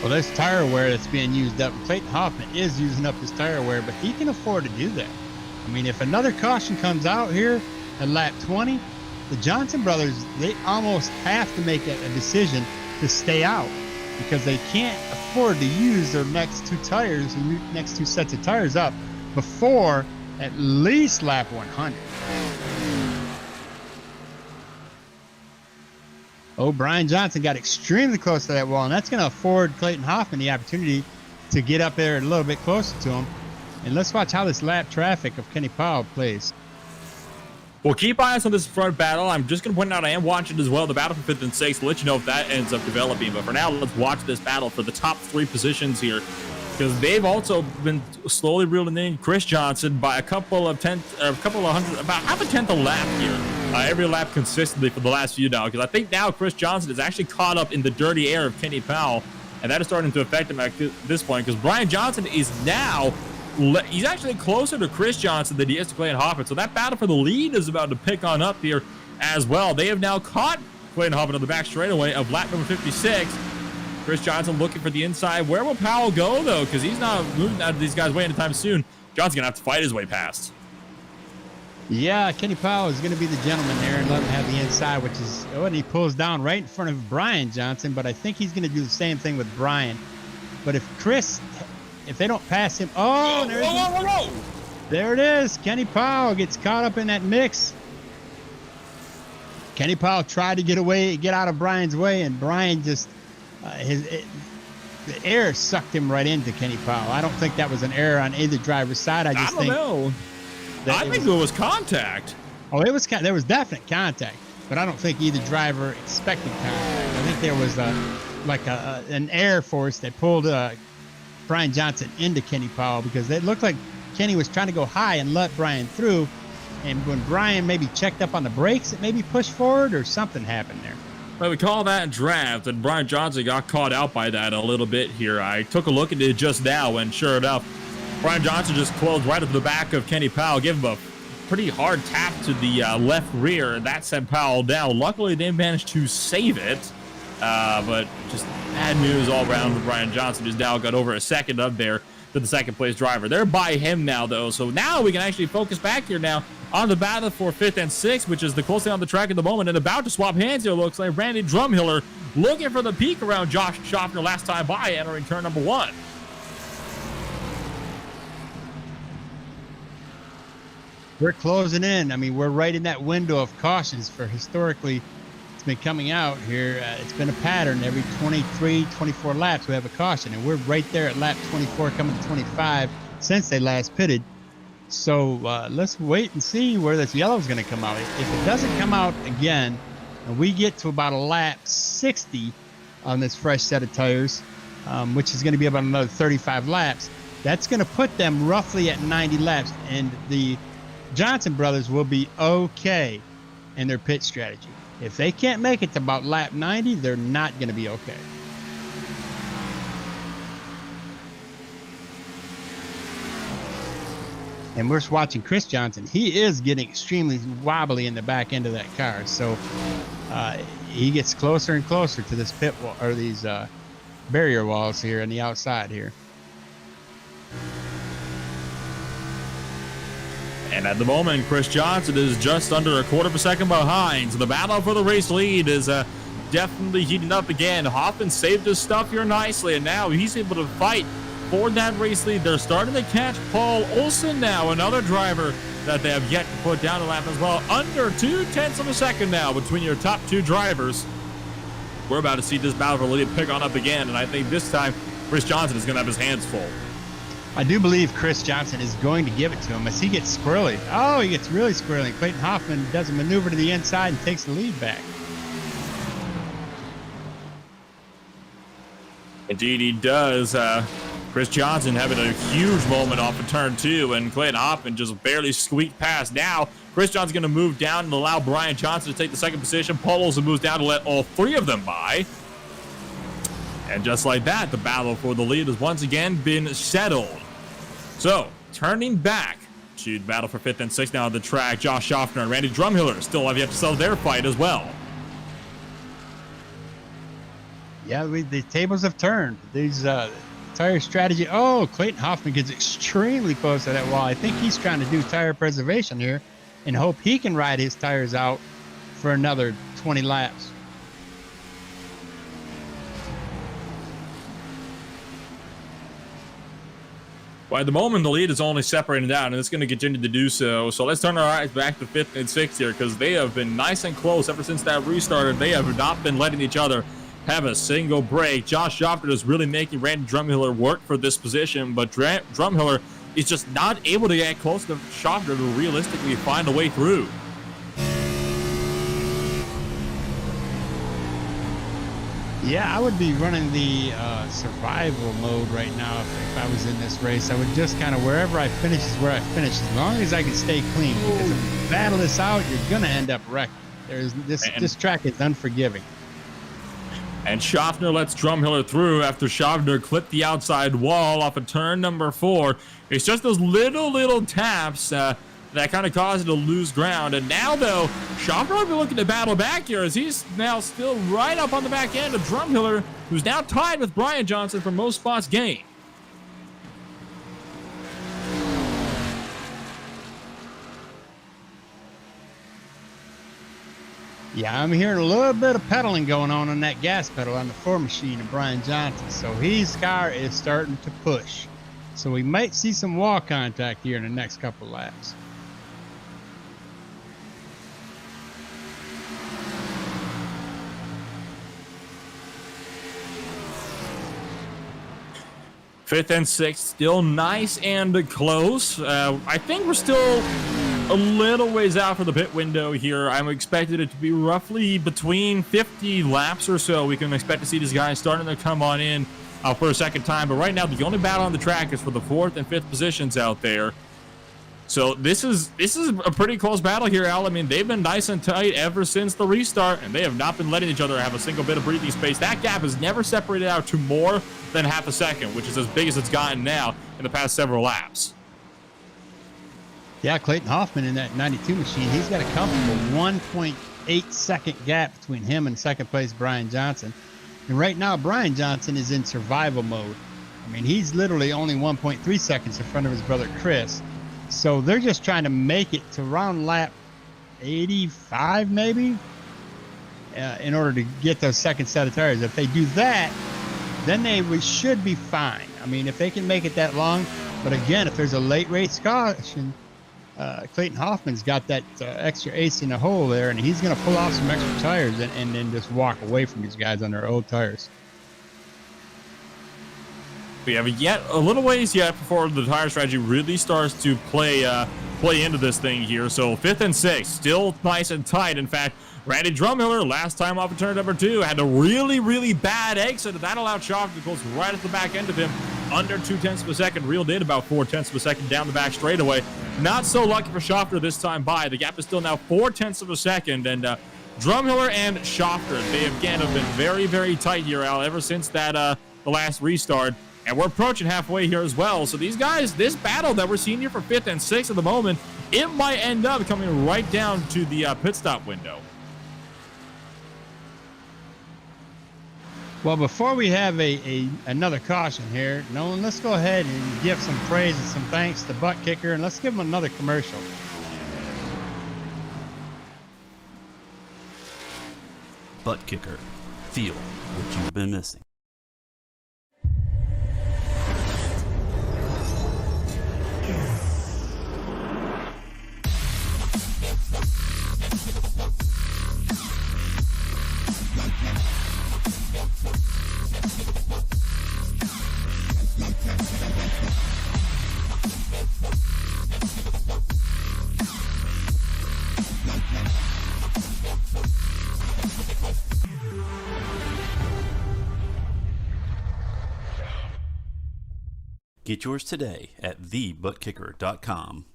Well, there's tire wear that's being used up. Clayton Hoffman is using up his tire wear, but he can afford to do that. I mean, if another caution comes out here at lap 20, the Johnson brothers, they almost have to make a decision to stay out because they can't afford to use their next 2 tires, the next 2 sets of tires up before at least lap 100. Oh, Brian Johnson got extremely close to that wall, and that's going to afford Clayton Hoffman the opportunity to get up there a little bit closer to him. And let's watch how this lap traffic of Kenny Powell plays. Well, keep eyes on this front battle. I'm just going to point out I am watching as well the battle for 5th and 6th to let you know if that ends up developing. But for now, let's watch this battle for the top 3 positions here, because they've also been slowly reeling in Chris Johnson by a couple of hundred, about half a 10th a lap here. Every lap consistently for the last few now, because I think now Chris Johnson is actually caught up in the dirty air of Kenny Powell, and that is starting to affect him at this point, because Brian Johnson is now, he's actually closer to Chris Johnson than he is to Clayton Hoffman. So that battle for the lead is about to pick on up here as well. They have now caught Clayton Hoffman on the back straightaway of lap number 56. Chris Johnson looking for the inside. Where will Powell go, though? Because he's not moving out of these guys way anytime soon. Johnson's going to have to fight his way past. Yeah, Kenny Powell is going to be the gentleman there and let him have the inside, which is when he pulls down right in front of Brian Johnson. But I think he's going to do the same thing with Brian. But if they don't pass him, there it is. Kenny Powell gets caught up in that mix. Kenny Powell tried to get out of Brian's way, and Brian just the air sucked him right into Kenny Powell. I don't think that was an error on either driver's side. I don't know. I think it was contact. Oh, there was definite contact. but I don't think either driver expected contact. I think there was an air force that pulled Brian Johnson into Kenny Powell, because it looked like Kenny was trying to go high and let Brian through. And when Brian maybe checked up on the brakes, it maybe pushed forward or something happened there. Well, we call that draft, and Brian Johnson got caught out by that a little bit here. I took a look at it just now, and sure enough, Brian Johnson just closed right up the back of Kenny Powell, gave him a pretty hard tap to the left rear, and that sent Powell down. Luckily, they managed to save it, but just bad news all around for Brian Johnson. Just now got over a second up there to the second place driver. They're by him now, though, so now we can actually focus back here now on the battle for 5th and 6th, which is the closest thing on the track at the moment, and about to swap hands here. Looks like Randy Drumhiller looking for the peak around Josh Schaffner last time by, entering turn number 1. We're closing in. I mean, we're right in that window of cautions for historically. It's been coming out here. It's been a pattern. Every 23, 24 laps, we have a caution, and we're right there at lap 24, coming to 25 since they last pitted. So let's wait and see where this yellow is going to come out. If it doesn't come out again, and we get to about a lap 60 on this fresh set of tires, which is going to be about another 35 laps, that's going to put them roughly at 90 laps, and the Johnson brothers will be okay in their pit strategy. If they can't make it to about lap 90, they're not going to be okay. And we're just watching Chris Johnson. He is getting extremely wobbly in the back end of that car. So he gets closer and closer to this pit wall, or these barrier walls here on the outside here. And at the moment, Chris Johnson is just under a quarter of a second behind. So the battle for the race lead is definitely heating up again. Hoffman saved his stuff here nicely, and now he's able to fight for that race lead. They're starting to catch Paul Olsen now, another driver that they have yet to put down a lap as well. Under 0.2 of a second now between your top two drivers. We're about to see this battle for the lead pick on up again, and I think this time Chris Johnson is going to have his hands full. I do believe Chris Johnson is going to give it to him as he gets squirrely. Oh, he gets really squirrely. Clayton Hoffman does a maneuver to the inside and takes the lead back. Indeed, he does. Chris Johnson having a huge moment off of turn 2, and Clayton Hoffman just barely squeaked past. Now, Chris Johnson's going to move down and allow Brian Johnson to take the second position. Paul Olsen moves down to let all three of them by. And just like that, the battle for the lead has once again been settled. So, turning back to the battle for 5th and 6th now on the track, Josh Schaffner and Randy Drumhiller still have yet to settle their fight as well. Yeah, the tables have turned. These tire strategy. Oh, Clayton Hoffman gets extremely close to that wall. I think he's trying to do tire preservation here and hope he can ride his tires out for another 20 laps. Well, at the moment, the lead is only separating down, and it's going to continue to do so. So let's turn our eyes back to 5th and 6th here, because they have been nice and close ever since that restarted. They have not been letting each other have a single break. Josh Schaffner is really making Randy Drumhiller work for this position, but Drumhiller is just not able to get close to Schaffner to realistically find a way through. Yeah, I would be running the survival mode right now if I was in this race. I would just kind of, wherever I finish is where I finish, as long as I can stay clean. Because if you battle this out, you're going to end up wrecked. This track is unforgiving. And Schaffner lets Drumhiller through after Schaffner clipped the outside wall off of turn number 4. It's just those little taps that kind of caused it to lose ground. And now, though, Schaffner will be looking to battle back here as he's now still right up on the back end of Drumhiller, who's now tied with Brian Johnson for most spots gained. Yeah, I'm hearing a little bit of pedaling going on that gas pedal on the 4 machine of Brian Johnson. So his car is starting to push. So we might see some wall contact here in the next couple of laps. Fifth and 6th, still nice and close. I think we're still a little ways out for the pit window here. I'm expected it to be roughly between 50 laps or so. We can expect to see these guys starting to come on in for a second time. But right now, the only battle on the track is for the 4th and 5th positions out there. So this is a pretty close battle here, Al. I mean, they've been nice and tight ever since the restart, and they have not been letting each other have a single bit of breathing space. That gap has never separated out to more than half a second, which is as big as it's gotten now in the past several laps. Yeah, Clayton Hoffman in that 92 machine, he's got a comfortable 1.8 second gap between him and second place Brian Johnson. And right now, Brian Johnson is in survival mode. I mean, he's literally only 1.3 seconds in front of his brother Chris. So they're just trying to make it to around lap 85 maybe in order to get those second set of tires. If they do that, then we should be fine. I mean, if they can make it that long. But again, if there's a late race caution, Clayton Hoffman's got that extra ace in the hole there, and he's going to pull off some extra tires and then just walk away from these guys on their old tires. We have yet a little ways yet before the tire strategy really starts to play into this thing here. So 5th and 6th, still nice and tight. In fact, Randy Drumhiller, last time off of turn number 2, had a really, really bad exit. That allowed Shock to close right at the back end of him, under 0.2 of a second. Reeled in about 0.4 of a second down the back straightaway. Not so lucky for Schofter this time by. The gap is still now 0.4 of a second, and Drumhiller and Schofter, they again have been very, very tight here, Al, ever since that the last restart. And we're approaching halfway here as well. So these guys, this battle that we're seeing here for 5th and 6th at the moment, it might end up coming right down to the pit stop window. Well, before we have another caution here, Nolan, let's go ahead and give some praise and some thanks to ButtKicker, and let's give them another commercial. ButtKicker. Feel what you've been missing. Get yours today at TheButtKicker.com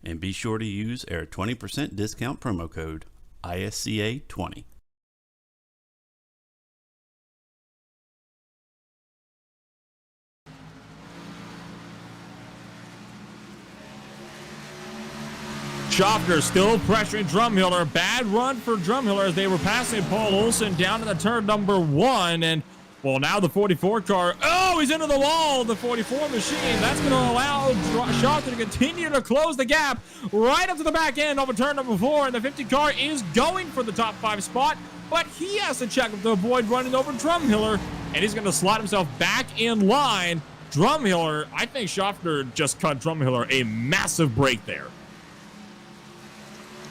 and be sure to use our 20% discount promo code ISCA20. Schofter still pressuring Drumhiller. Bad run for Drumhiller as they were passing Paul Olsen down in the turn number 1. And, well, now the 44 car. Oh, he's into the wall. The 44 machine. That's going to allow Schofter to continue to close the gap right up to the back end over turn number 4. And the 50 car is going for the top 5 spot. But he has to check to avoid running over Drumhiller. And he's going to slot himself back in line. Drumhiller, I think Schofter just cut Drumhiller a massive break there.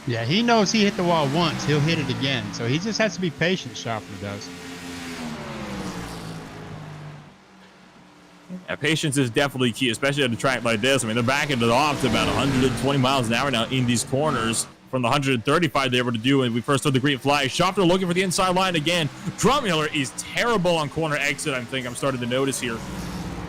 Yeah, he knows he hit the wall once. He'll hit it again. So he just has to be patient, Schofter does. Yeah, patience is definitely key, especially at a track like this. I mean, they're backing it off to about 120 miles an hour now in these corners from the 135 they were to do when we first saw the green flag. Schofter looking for the inside line again. Drumhiller is terrible on corner exit, I think I'm starting to notice here.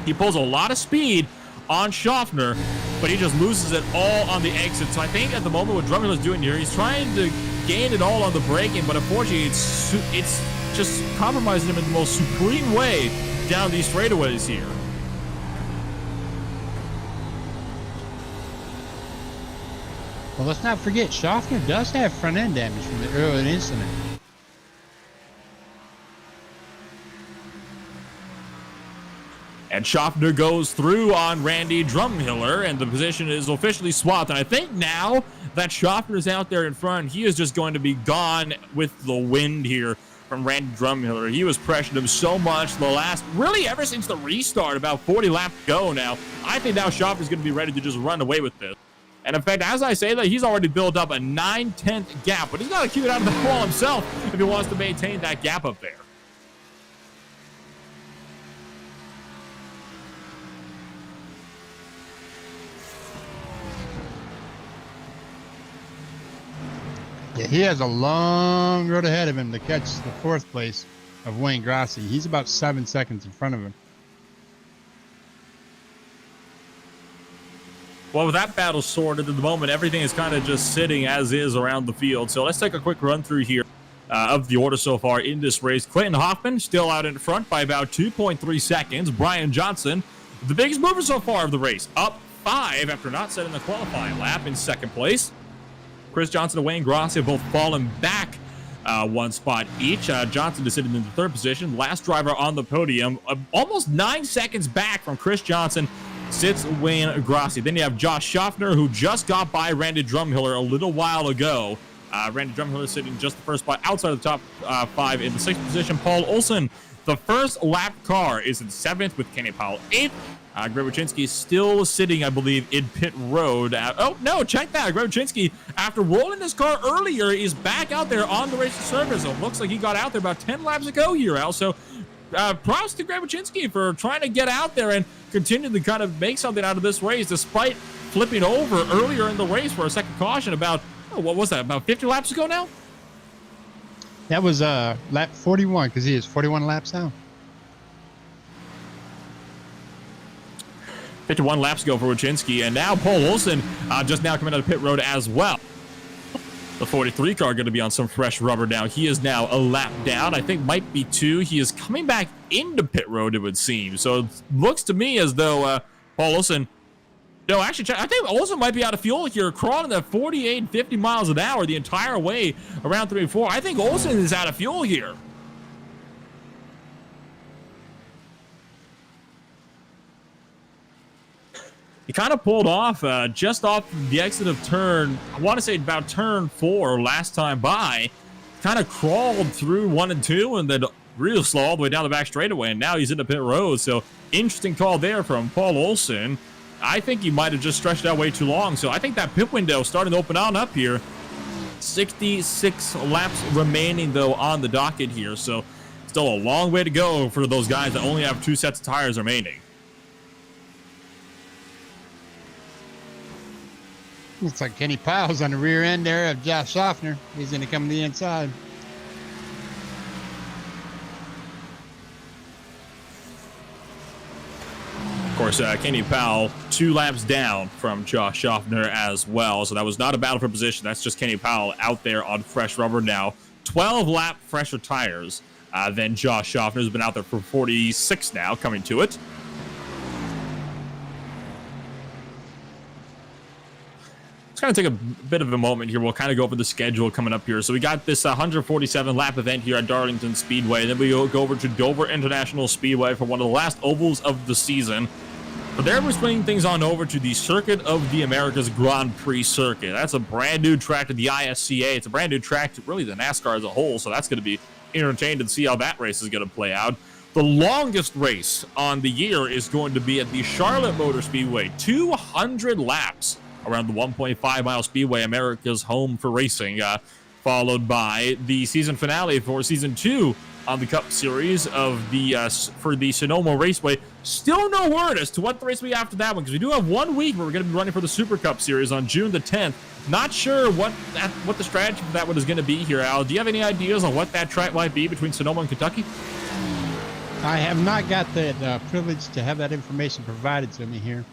He pulls a lot of speed on Schofter, but he just loses it all on the exit. So I think at the moment what Drumhiller's doing here, he's trying to gain it all on the braking, but unfortunately it's just compromising him in the most supreme way down these straightaways here. Well, let's not forget, Schofter does have front end damage from the earlier incident. And Schofter goes through on Randy Drumhiller, and the position is officially swapped. And I think now that Schofter is out there in front, he is just going to be gone with the wind here from Randy Drumhiller. He was pressuring him so much really ever since the restart, about 40 laps to go now. I think now Schofter's going to be ready to just run away with this. And in fact, as I say that, he's already built up a 9/10 gap, but he's got to keep it out of the wall himself if he wants to maintain that gap up there. Yeah, he has a long road ahead of him to catch the 4th place of Wayne Grossi. He's about 7 seconds in front of him. Well, with that battle sorted at the moment, everything is kind of just sitting as is around the field. So let's take a quick run through here of the order so far in this race. Clayton Hoffman still out in front by about 2.3 seconds. Brian Johnson, the biggest mover so far of the race, up 5 after not setting the qualifying lap in 2nd place. Chris Johnson and Wayne Grossi have both fallen back 1 spot each. Johnson is sitting in the 3rd position. Last driver on the podium, almost 9 seconds back from Chris Johnson, sits Wayne Grossi. Then you have Josh Schaffner, who just got by Randy Drumhiller a little while ago. Randy Drumhiller sitting just the 1st spot outside of the top 5 in the 6th position. Paul Olsen, the first lap car, is in 7th with Kenny Powell 8th. Greg Wyszynski still sitting, I believe, in pit road. Oh, no, check that. Greg Wyszynski, after rolling his car earlier, is back out there on the race to surface. It looks like he got out there about 10 laps ago here, Al. So props to Greg Wyszynski for trying to get out there and continue to kind of make something out of this race, despite flipping over earlier in the race for a second caution about, what was that, about 50 laps ago now? That was lap 41, because he is 41 laps now. 51 laps ago for Wyszynski, and now Paul Olsen just now coming out of pit road as well. The 43 car going to be on some fresh rubber now. He is now a lap down. I think might be 2. He is coming back into pit road, it would seem. So it looks to me as though Paul Olsen... No, actually, I think Olsen might be out of fuel here, crawling at 48, 50 miles an hour the entire way around 3 and 4. I think Olsen is out of fuel here. He kind of pulled off just off the exit of turn, I want to say about turn 4 last time by. Kind of crawled through 1 and 2 and then real slow all the way down the back straightaway. And now he's in the pit road. So interesting call there from Paul Olsen. I think he might have just stretched out way too long. So I think that pit window starting to open on up here. 66 laps remaining, though, on the docket here. So still a long way to go for those guys that only have 2 sets of tires remaining. Looks like Kenny Powell's on the rear end there of Josh Schaffner. He's going to come to the inside. Of course, Kenny Powell 2 laps down from Josh Schaffner as well. So that was not a battle for position. That's just Kenny Powell out there on fresh rubber now. 12 lap fresher tires than Josh Schaffner, who's been out there for 46 now, coming to it. Kind of take a bit of a moment here. We'll kind of go over the schedule coming up here. So we got this 147 lap event here at Darlington Speedway. Then we go over to Dover International Speedway for one of the last ovals of the season. But there we're swinging things on over to the Circuit of the Americas Grand Prix Circuit. That's a brand new track to the ISCA. It's a brand new track to really the NASCAR as a whole. So that's going to be entertaining to see how that race is going to play out. The longest race on the year is going to be at the Charlotte Motor Speedway. 200 laps around the 1.5-mile speedway, America's home for racing, followed by the season finale for season 2 on the Cup Series of the for the Sonoma Raceway. Still no word as to what the race will be after that one, because we do have 1 week where we're going to be running for the Super Cup Series on June the 10th. Not sure what the strategy for that one is going to be here, Al. Do you have any ideas on what that track might be between Sonoma and Kentucky? I have not got the privilege to have that information provided to me here.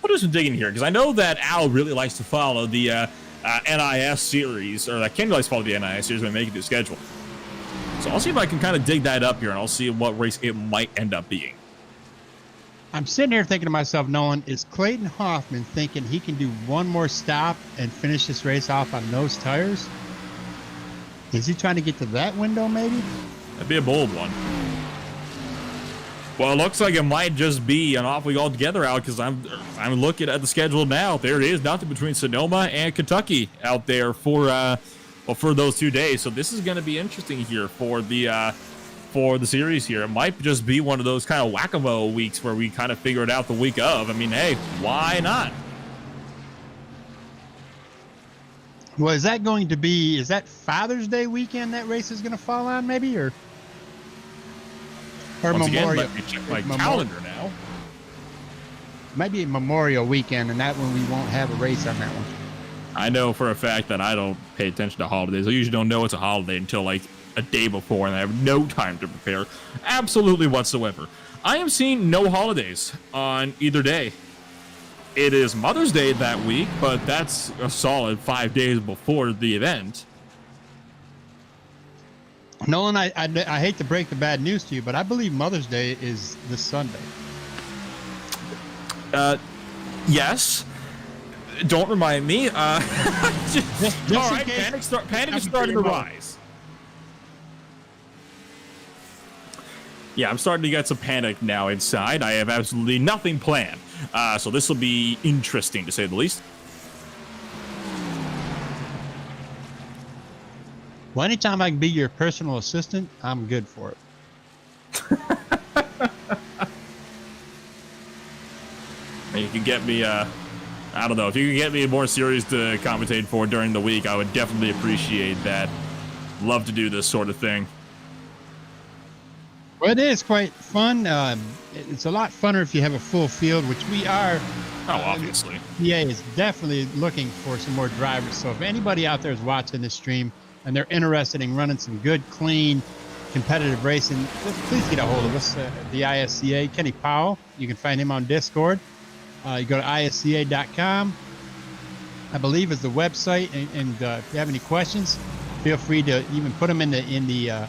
We'll do some digging here, because I know that Al really likes to follow the NIS series, or that Kenny likes to follow the NIS series when making the schedule. So I'll see if I can kind of dig that up here, and I'll see what race it might end up being. I'm sitting here thinking to myself, Nolan, is Clayton Hoffman thinking he can do one more stop and finish this race off on those tires? Is he trying to get to that window, maybe? That'd be a bold one. Well, it looks like it might just be an off week altogether, Al, because I'm looking at the schedule now. There it is, nothing between Sonoma and Kentucky out there for those 2 days. So this is going to be interesting here for the series here. It might just be one of those kind of whack-a-mole weeks where we kind of figure it out the week of. I mean, hey, why not? Well, is that Father's Day weekend that race is going to fall on, maybe, or Once Memorial? again, let me check my calendar now. maybe Memorial Weekend, and that one we won't have a race on that one. I know for a fact that I don't pay attention to holidays. I usually don't know it's a holiday until like a day before, and I have no time to prepare absolutely whatsoever. I am seeing no holidays on either day. It is Mother's Day that week, but that's a solid 5 days before the event. Nolan, I hate to break the bad news to you, but I believe Mother's Day is this Sunday. Yes. Don't remind me. Just all right, panic is starting to rise. Yeah, I'm starting to get some panic now inside. I have absolutely nothing planned. So this will be interesting, to say the least. Well, anytime I can be your personal assistant, I'm good for it. You can get me, I don't know, if you can get me more series to commentate for during the week, I would definitely appreciate that. Love to do this sort of thing. Well, it is quite fun. It's a lot funner if you have a full field, which we are. Oh, obviously. PA is definitely looking for some more drivers. So if anybody out there is watching this stream and they're interested in running some good, clean, competitive racing, please get a hold of us. The ISCA, Kenny Powell. You can find him on Discord. You go to isca.com, I believe is the website. And if you have any questions, feel free to even put them in the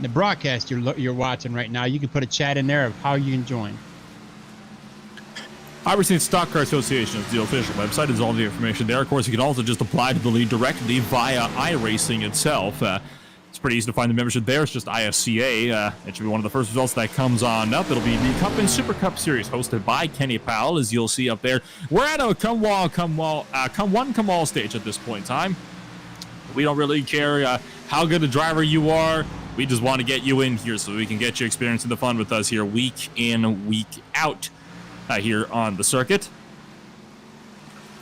broadcast you're watching right now. You can put a chat in there of how you can join. Iverson Stock Car Association is the official website. There's all the information there. Of course, you can also just apply to the league directly via iRacing itself. It's pretty easy to find the membership there. It's just ISCA. It should be one of the first results that comes on up. It'll be the Cup and Super Cup Series hosted by Kenny Powell, as you'll see up there. We're at a come one, come all stage at this point in time. We don't really care how good a driver you are. We just want to get you in here so we can get you experiencing the fun with us here week in, week out here on the circuit.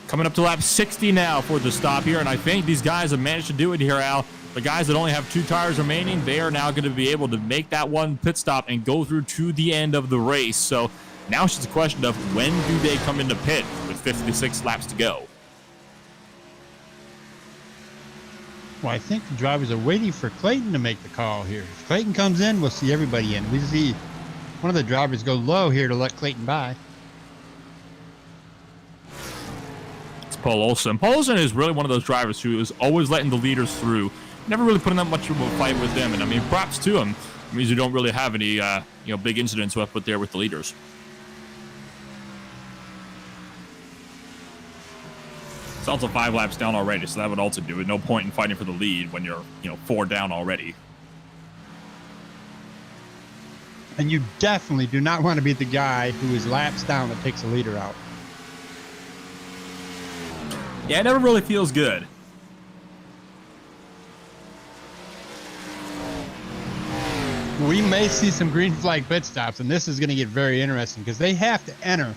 Coming up to lap 60 now for the stop here, and I think these guys have managed to do it here, Al. The guys that only have 2 tires remaining, they are now going to be able to make that one pit stop and go through to the end of the race. So now it's just a question of when do they come into pit with 56 laps to go. Well, I think the drivers are waiting for Clayton to make the call here. If Clayton comes in, we'll see everybody in. We see one of the drivers go low here to let Clayton by. It's Paul Olsen. Paul Olsen is really one of those drivers who is always letting the leaders through. Never really putting that much of a fight with them. And I mean, props to him. It means you don't really have any, big incidents up there with the leaders. It's also 5 laps down already, so that would also do it. No point in fighting for the lead when you're, 4 down already. And you definitely do not want to be the guy who is laps down that takes a leader out. Yeah, it never really feels good. We may see some green flag pit stops, and this is going to get very interesting because they have to enter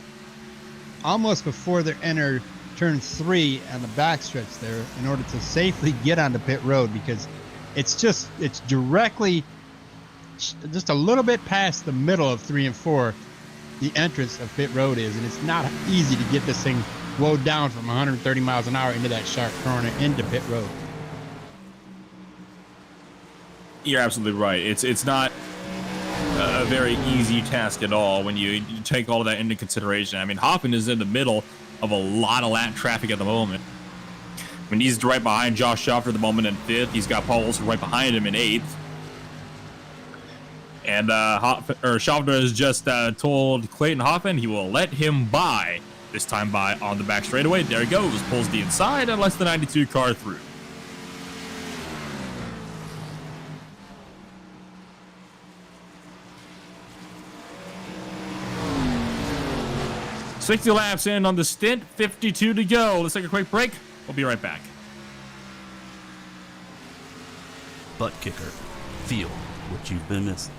almost before they enter turn 3 on the backstretch there in order to safely get onto pit road, because it's directly just a little bit past the middle of 3 and 4 the entrance of pit road is, and it's not easy to get this thing slowed down from 130 miles an hour into that sharp corner into pit road. You're absolutely right. It's not a very easy task at all when you take all of that into consideration. I mean, Hoffman is in the middle of a lot of lap traffic at the moment. I mean, he's right behind Josh Schaffer at the moment in 5th. He's got Paul Olsen right behind him in 8th. And Schaffer has just told Clayton Hoffman he will let him by, this time by on the back straightaway. There he goes, pulls the inside and lets the 92 car through. $60 laps in on the stint, 52 to go. Let's take a quick break. We'll be right back. ButtKicker. Feel what you've been missing.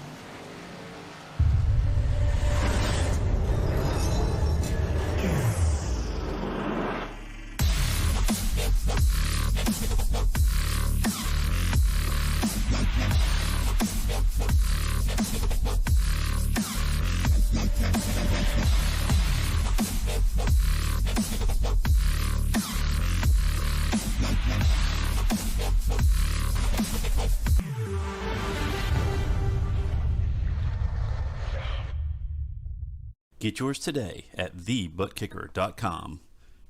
Get yours today at TheButtKicker.com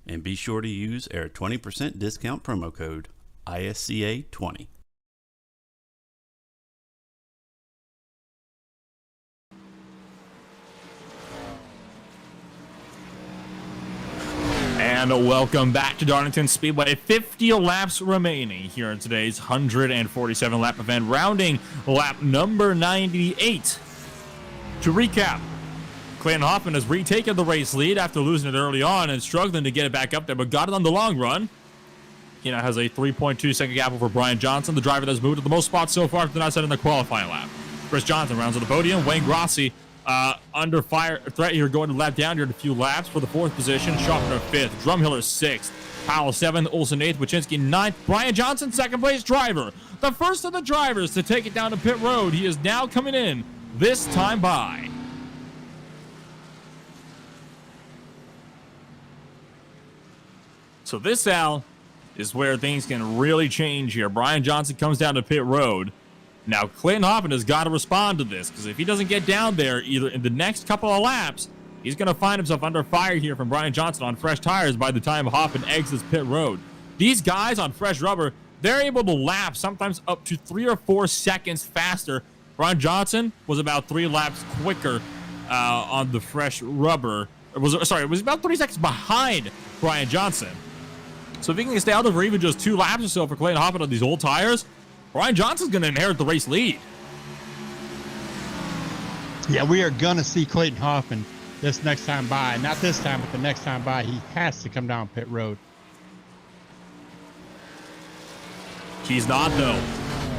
and be sure to use our 20% discount promo code ISCA20. And welcome back to Darlington Speedway. 50 laps remaining here in today's 147 lap event, rounding lap number 98. To recap, Clayton Hoffman has retaken the race lead after losing it early on and struggling to get it back up there, but got it on the long run. He now has a 3.2 second gap over Brian Johnson, the driver that's moved to the most spots so far after not setting the qualifying lap. Chris Johnson rounds on the podium. Wayne Grossi under fire threat here, going to lap down here in a few laps for the 4th position. Schaffner 5th, Drumhiller 6th, Powell 7th, Olsen 8th, Wachinski 9th, Brian Johnson 2nd place driver. The first of the drivers to take it down to pit road. He is now coming in this time by. So this, Al, is where things can really change here. Brian Johnson comes down to pit road. Now, Clayton Hoffman has got to respond to this, because if he doesn't get down there either in the next couple of laps, he's going to find himself under fire here from Brian Johnson on fresh tires by the time Hoffman exits pit road. These guys on fresh rubber, they're able to lap sometimes up to 3 or 4 seconds faster. Brian Johnson was about 3 laps quicker on the fresh rubber. It was about 3 seconds behind Brian Johnson. So if he can stay out for even just 2 laps or so for Clayton Hoffman on these old tires, Brian Johnson's going to inherit the race lead. Yeah, we are going to see Clayton Hoffman this next time by. Not this time, but the next time by, he has to come down pit road. He's not, though.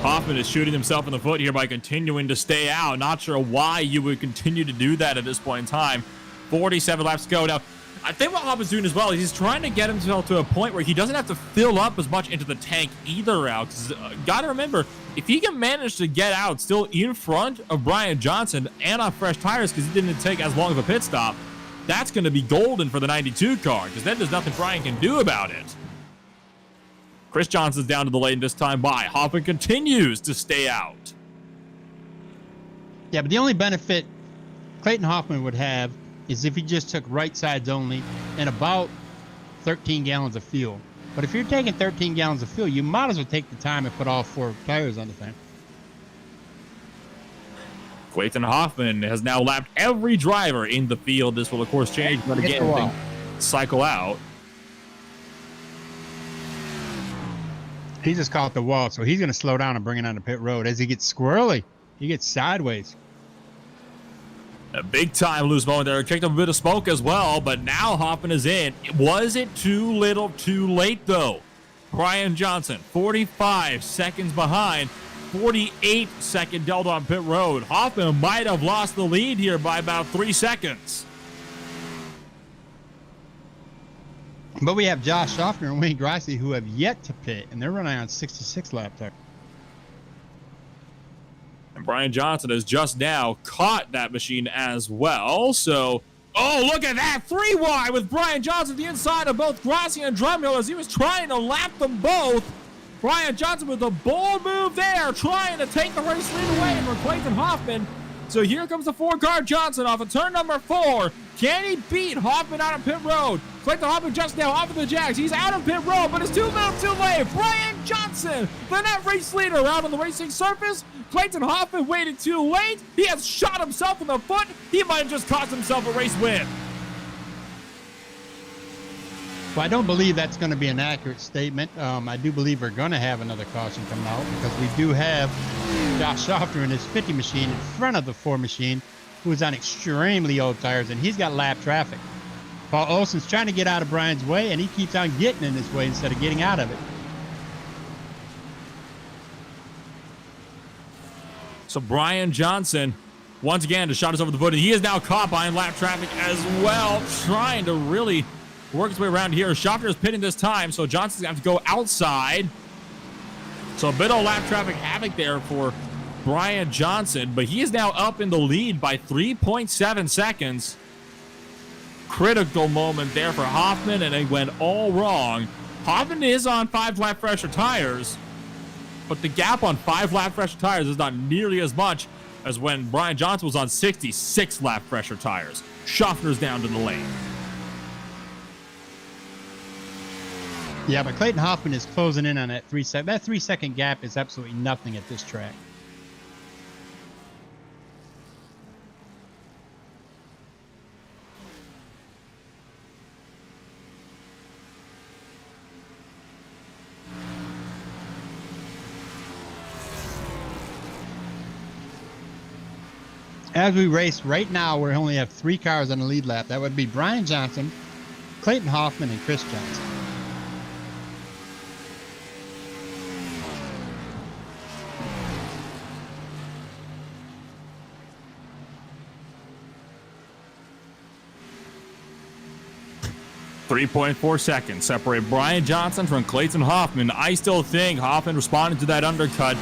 Hoffman is shooting himself in the foot here by continuing to stay out. Not sure why you would continue to do that at this point in time. 47 laps to go. Now, I think what Hoffman's doing as well is he's trying to get himself to a point where he doesn't have to fill up as much into the tank either, Alex. Got to remember, if he can manage to get out still in front of Brian Johnson and on fresh tires because he didn't take as long of a pit stop, that's going to be golden for the 92 car, because then there's nothing Brian can do about it. Chris Johnson's down to the lane this time by. Hoffman continues to stay out. Yeah, but the only benefit Clayton Hoffman would have is if he just took right sides only and about 13 gallons of fuel. But if you're taking 13 gallons of fuel, you might as well take the time and put all 4 tires on the thing. Clayton Hoffman has now lapped every driver in the field. This will, of course, change when again things cycle out. He just caught the wall, so he's going to slow down and bring it on the pit road. As he gets squirrely, he gets sideways. A big time loose moment there. Kicked up a bit of smoke as well, but now Hoffman is in. Was it too little too late, though? Brian Johnson, 45 seconds behind, 48-second delta on pit road. Hoffman might have lost the lead here by about 3 seconds. But we have Josh Schaffner and Wayne Grossi who have yet to pit, and they're running on 66 lap time. And Brian Johnson has just now caught that machine as well. So, oh, look at that. 3 wide with Brian Johnson the inside of both Grossi and Drumhill as he was trying to lap them both. Brian Johnson with a bold move there, trying to take the race lead away from Clayton Hoffman. So here comes the 4-car Johnson off of turn number 4. Can he beat Hoffman out of pit road? Clayton Hoffman just now off of the jacks. He's out of pit road, but it's too little too late. Brian Johnson, the net race leader out on the racing surface. Clayton Hoffman waited too late. He has shot himself in the foot. He might have just cost himself a race win. Well, I don't believe that's going to be an accurate statement. I do believe we're going to have another caution come out because we do have Josh Schaffner in his 50 machine in front of the 4 machine who is on extremely old tires, and he's got lap traffic. Paul Olsen's trying to get out of Brian's way, and he keeps on getting in his way instead of getting out of it. So Brian Johnson, once again, just shot us over the foot, and he is now caught behind lap traffic as well, trying to really work his way around here. Schaffner is pitting this time, so Johnson's going to have to go outside. So a bit of lap traffic havoc there for Brian Johnson, but he is now up in the lead by 3.7 seconds. Critical moment there for Hoffman, and it went all wrong. Hoffman is on 5-lap fresher tires, but the gap on 5-lap fresher tires is not nearly as much as when Brian Johnson was on 66-lap fresher tires. Schaffner's down to the lane. Yeah, but Clayton Hoffman is closing in on that 3 second. That 3 second gap is absolutely nothing at this track. As we race right now, we only have 3 cars on the lead lap. That would be Brian Johnson, Clayton Hoffman, and Chris Johnson. .4 seconds separate Brian Johnson from Clayton Hoffman. I still think Hoffman responded to that undercut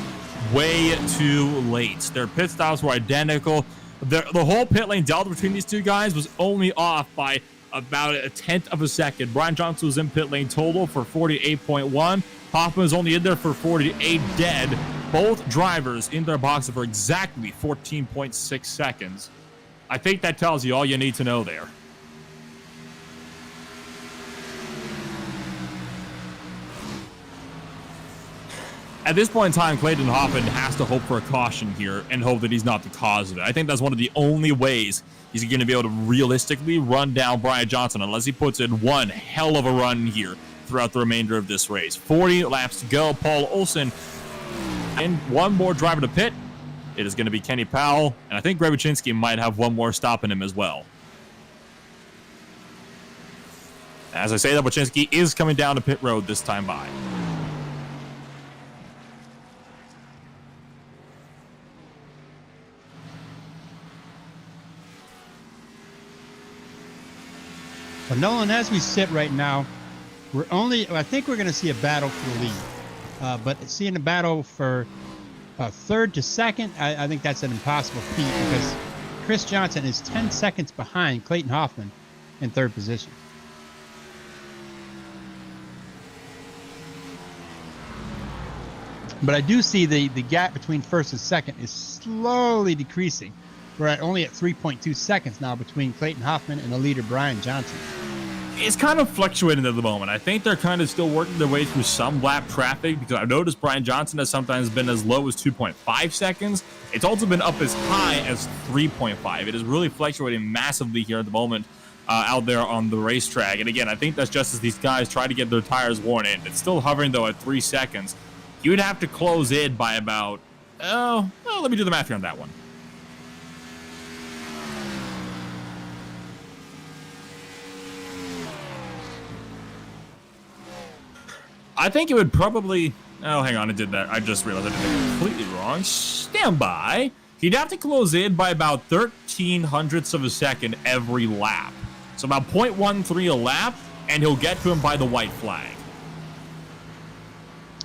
way too late. Their pit stops were identical. The whole pit lane delta between these two guys was only off by about 1/10 of a second. Brian Johnson was in pit lane total for 48.1. Hoffman was only in there for 48 dead. Both drivers in their boxes for exactly 14.6 seconds. I think that tells you all you need to know there. At this point in time, Clayton Hoffman has to hope for a caution here and hope that he's not the cause of it. I think that's one of the only ways he's going to be able to realistically run down Brian Johnson, unless he puts in one hell of a run here throughout the remainder of this race. 40 laps to go. Paul Olsen and one more driver to pit. It is going to be Kenny Powell, and I think Greg Wyszynski might have one more stop in him as well. As I say that, Wyszynski is coming down to pit road this time by. Well, Nolan, as we sit right now, I think we're going to see a battle for the lead. But seeing a battle for third to second, I think that's an impossible feat because Chris Johnson is 10 seconds behind Clayton Hoffman in third position. But I do see the gap between first and second is slowly decreasing. We're only at 3.2 seconds now between Clayton Hoffman and the leader, Brian Johnson. It's kind of fluctuating at the moment. I think they're kind of still working their way through some lap traffic because I've noticed Brian Johnson has sometimes been as low as 2.5 seconds. It's also been up as high as 3.5. It is really fluctuating massively here at the moment out there on the racetrack. And again, I think that's just as these guys try to get their tires worn in. It's still hovering, though, at 3 seconds. You would have to close in by about, let me do the math here on that one. I think it would probably... Oh, hang on, I did that. I just realized I did it completely wrong. Stand by. He'd have to close in by about 13 hundredths of a second every lap. So about 0.13 a lap, and he'll get to him by the white flag.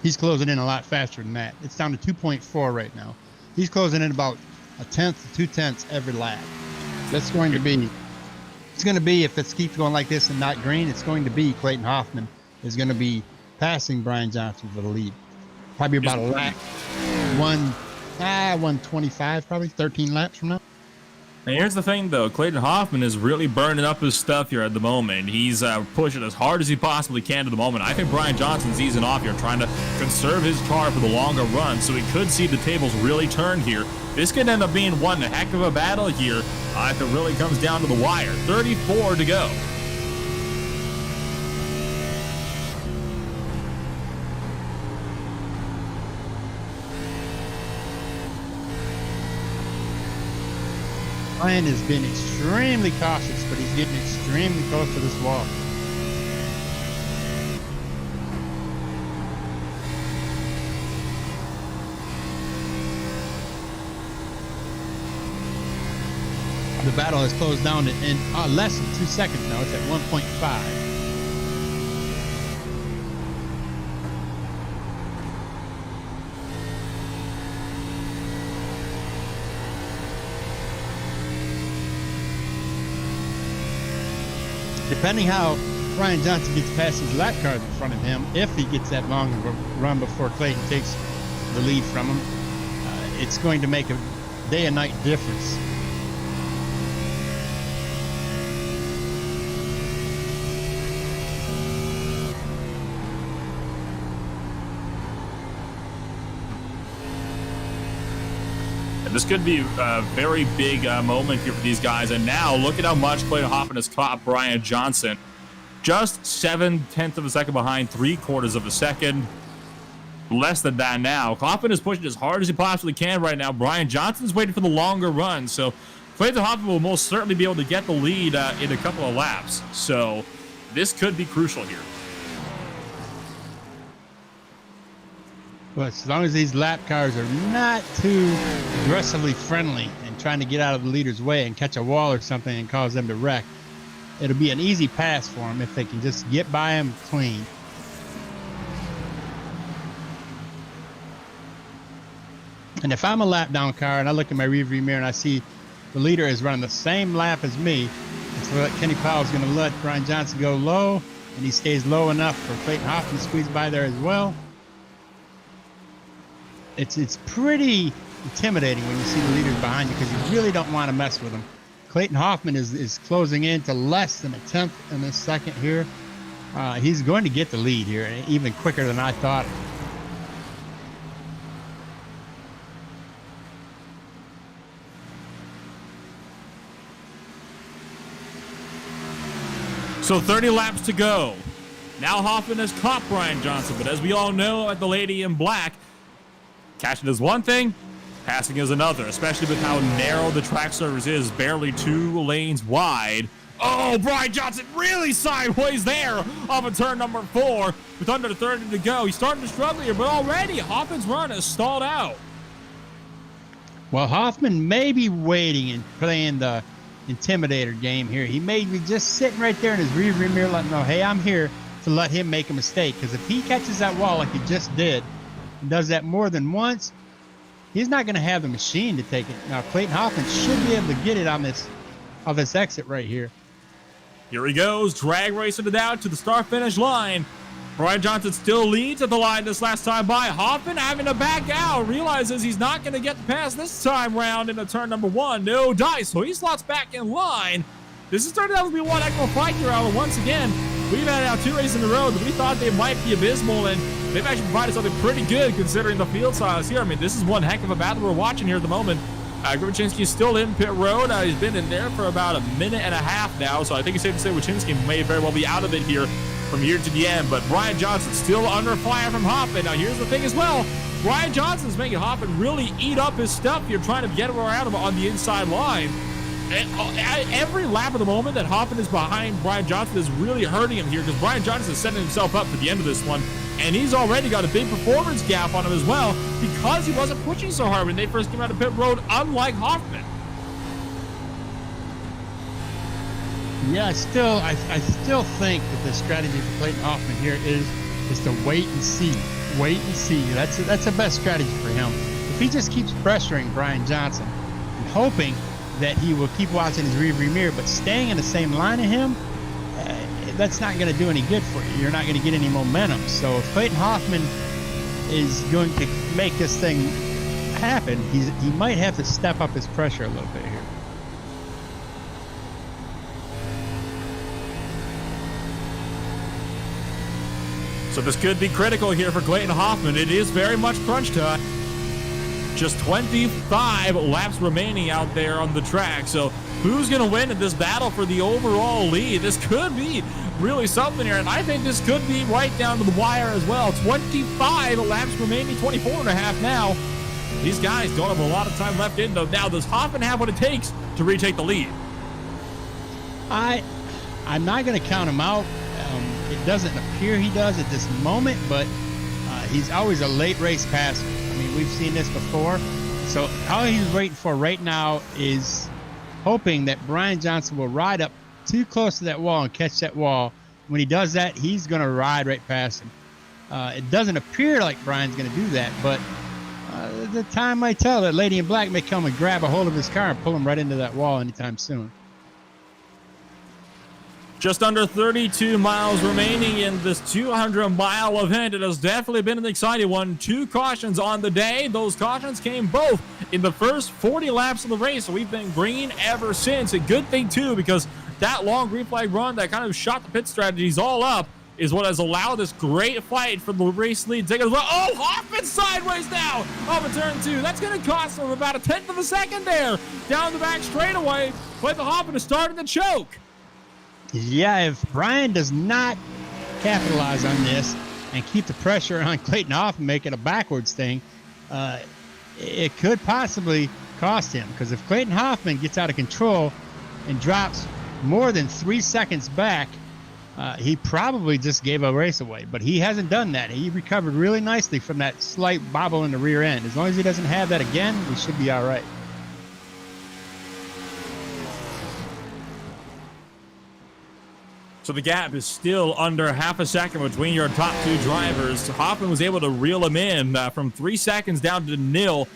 He's closing in a lot faster than that. It's down to 2.4 right now. He's closing in about 1/10 to 2/10 every lap. That's going to be... It's going to be, if it keeps going like this and not green, it's going to be Clayton Hoffman is going to be passing Brian Johnson for the lead. Probably about a lap. 125, probably 13 laps from now. And here's the thing, though. Clayton Hoffman is really burning up his stuff here at the moment. He's pushing as hard as he possibly can at the moment. I think Brian Johnson's easing off here, trying to conserve his car for the longer run, so we could see the tables really turn here. This could end up being one heck of a battle here if it really comes down to the wire. 34 to go. Brian has been extremely cautious, but he's getting extremely close to this wall. The battle has closed down in less than 2 seconds now. It's at 1.5. Depending how Brian Johnson gets past his lap cars in front of him, if he gets that long of a run before Clayton takes the lead from him, it's going to make a day and night difference. This could be a very big moment here for these guys. And now look at how much Clayton Hoffman has caught Brian Johnson. Just 0.7 of a second behind, 3/4 of a second. Less than that now. Hoffman is pushing as hard as he possibly can right now. Brian Johnson's waiting for the longer run. So Clayton Hoffman will most certainly be able to get the lead in a couple of laps. So this could be crucial here. But as long as these lap cars are not too aggressively friendly and trying to get out of the leader's way and catch a wall or something and cause them to wreck, it'll be an easy pass for them if they can just get by him clean. And if I'm a lap down car and I look in my rearview mirror and I see the leader is running the same lap as me, so Kenny Powell's going to let Brian Johnson go low, and he stays low enough for Clayton Hoffman to squeeze by there as well. It's pretty intimidating when you see the leaders behind you because you really don't want to mess with them. Clayton Hoffman is closing in to less than 1/10 in this second here. He's going to get the lead here, even quicker than I thought. So 30 laps to go. Now Hoffman has caught Brian Johnson, but as we all know at the Lady in Black, catching is one thing, passing is another, especially with how narrow the track surface is, barely 2 lanes wide. Oh, Brian Johnson really sideways there off of turn number 4 with under 30 to go. He's starting to struggle here, but already Hoffman's run is stalled out. Well, Hoffman may be waiting and playing the intimidator game here. He may be just sitting right there in his rearview mirror letting him know, hey, I'm here to let him make a mistake. Because if he catches that wall like he just did and does that more than once, he's not going to have the machine to take it. Now, Clayton Hoffman should be able to get it on this exit right here. Here he goes, drag racing it out to the start-finish line. Brian Johnson still leads at the line this last time by. Hoffman having to back out, realizes he's not going to get the pass this time round into turn number 1. No dice, so he slots back in line. This is turning out to be one heck of a fight here, Alan. Once again, we've had now 2 races in a row that we thought they might be abysmal, and they've actually provided something pretty good considering the field size here. I mean, this is one heck of a battle we're watching here at the moment. Wachinski's still in pit road. He's been in there for about 1.5 minutes now, so I think it's safe to say Wachinski may very well be out of it here from here to the end. But Brian Johnson still under fire from Hoffman. Now, here's the thing as well. Brian Johnson's making Hoffman really eat up his stuff here, trying to get around him on the inside line. And every lap of the moment that Hoffman is behind Brian Johnson is really hurting him here because Brian Johnson is setting himself up for the end of this one. And he's already got a big performance gap on him as well because he wasn't pushing so hard when they first came out of pit road, unlike Hoffman. Yeah, I still think that the strategy for Clayton Hoffman here is to wait and see. Wait and see. That's the best strategy for him. If he just keeps pressuring Brian Johnson and hoping that he will keep watching his rearview mirror, but staying in the same line of him, that's not going to do any good for you. You're not going to get any momentum. So if Clayton Hoffman is going to make this thing happen, he might have to step up his pressure a little bit here. So this could be critical here for Clayton Hoffman. It is very much crunch time. Just 25 laps remaining out there on the track. So who's going to win in this battle for the overall lead? This could be really something here. And I think this could be right down to the wire as well. 25 laps remaining, 24 and a half now. These guys don't have a lot of time left in, though. Now, does Hoffman have what it takes to retake the lead? I'm not going to count him out. It doesn't appear he does at this moment, but he's always a late race passer. I mean, we've seen this before. So all he's waiting for right now is hoping that Brian Johnson will ride up too close to that wall and catch that wall. When he does that, he's going to ride right past him. It doesn't appear like Brian's going to do that, but the time might tell that Lady in Black may come and grab a hold of his car and pull him right into that wall anytime soon. Just under 32 miles remaining in this 200-mile event. It has definitely been an exciting one. 2 cautions on the day. Those cautions came both in the first 40 laps of the race, so we've been green ever since. A good thing, too, because that long green flag run that kind of shot the pit strategies all up is what has allowed this great fight for the race lead to take as well. Oh, Hoffman sideways now off of turn 2. That's going to cost him about a 1/10 of a second there down the back straightaway. Clayton Hoffman is starting to choke. Yeah, if Brian does not capitalize on this and keep the pressure on Clayton Hoffman making a backwards thing, it could possibly cost him, because if Clayton Hoffman gets out of control and drops more than 3 seconds back, he probably just gave a race away. But he hasn't done that. He recovered really nicely from that slight bobble in the rear end. As long as he doesn't have that again, we should be all right. So the gap is still under half a second between your top two drivers. Hoffman was able to reel him in from 3 seconds down to nil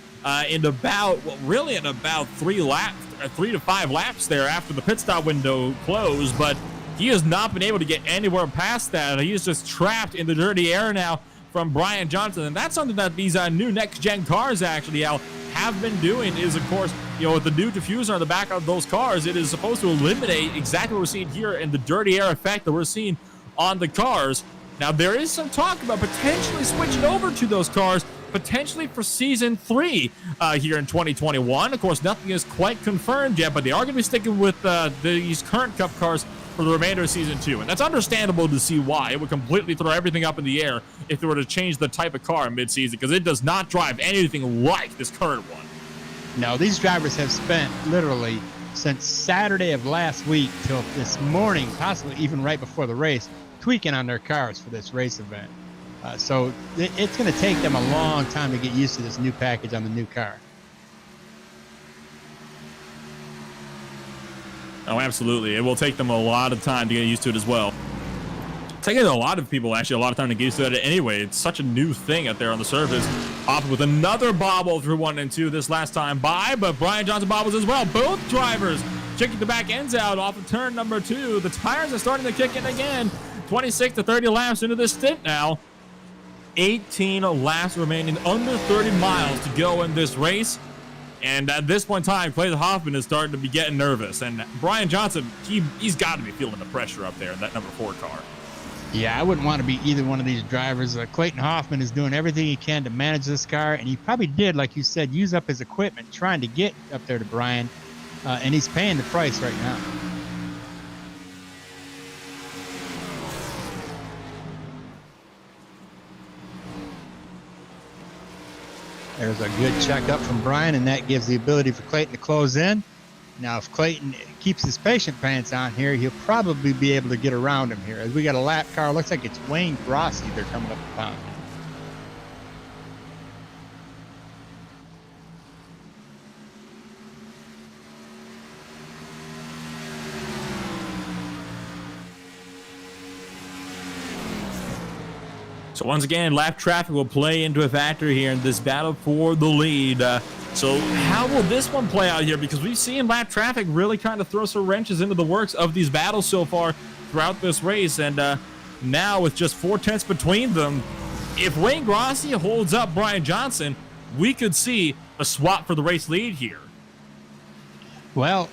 in about 3 to 5 laps there after the pit stop window closed. But he has not been able to get anywhere past that. He is just trapped in the dirty air now from Brian Johnson. And that's something that these new next-gen cars actually, Al, have been doing is, of course, with the new diffuser on the back of those cars, it is supposed to eliminate exactly what we're seeing here in the dirty air effect that we're seeing on the cars. Now, there is some talk about potentially switching over to those cars, potentially for Season 3 here in 2021. Of course, nothing is quite confirmed yet, but they are going to be sticking with these current Cup cars for the remainder of Season 2. And that's understandable to see why. It would completely throw everything up in the air if they were to change the type of car mid-season, because it does not drive anything like this current one. No, these drivers have spent literally since Saturday of last week till this morning, possibly even right before the race, tweaking on their cars for this race event. So it's going to take them a long time to get used to this new package on the new car. Oh, absolutely. It will take them a lot of time to get used to it as well. It's taking a lot of people actually a lot of time to get used to it anyway. It's such a new thing out there on the surface. Off with another bobble through 1 and 2 this last time by, but Brian Johnson bobbles as well. Both drivers checking the back ends out off of turn number 2. The tires are starting to kick in again. 26 to 30 laps into this stint now. 18 laps remaining, under 30 miles to go in this race. And at this point in time, Clayton Hoffman is starting to be getting nervous. And Brian Johnson, he's got to be feeling the pressure up there in that number 4 car. Yeah, I wouldn't want to be either one of these drivers. Clayton Hoffman is doing everything he can to manage this car, and he probably did, like you said, use up his equipment trying to get up there to Brian, and he's paying the price right now. There's a good checkup from Brian, and that gives the ability for Clayton to close in. Now, if Clayton keeps his patient pants on here, he'll probably be able to get around him here. As we got a lap car, looks like it's Wayne Grossi they're coming up the pound. So once again, lap traffic will play into a factor here in this battle for the lead. So how will this one play out here? Because we've seen lap traffic really kind of throw some wrenches into the works of these battles so far throughout this race. And now with just 4/10 between them, if Wayne Grossi holds up Brian Johnson, we could see a swap for the race lead here. Well,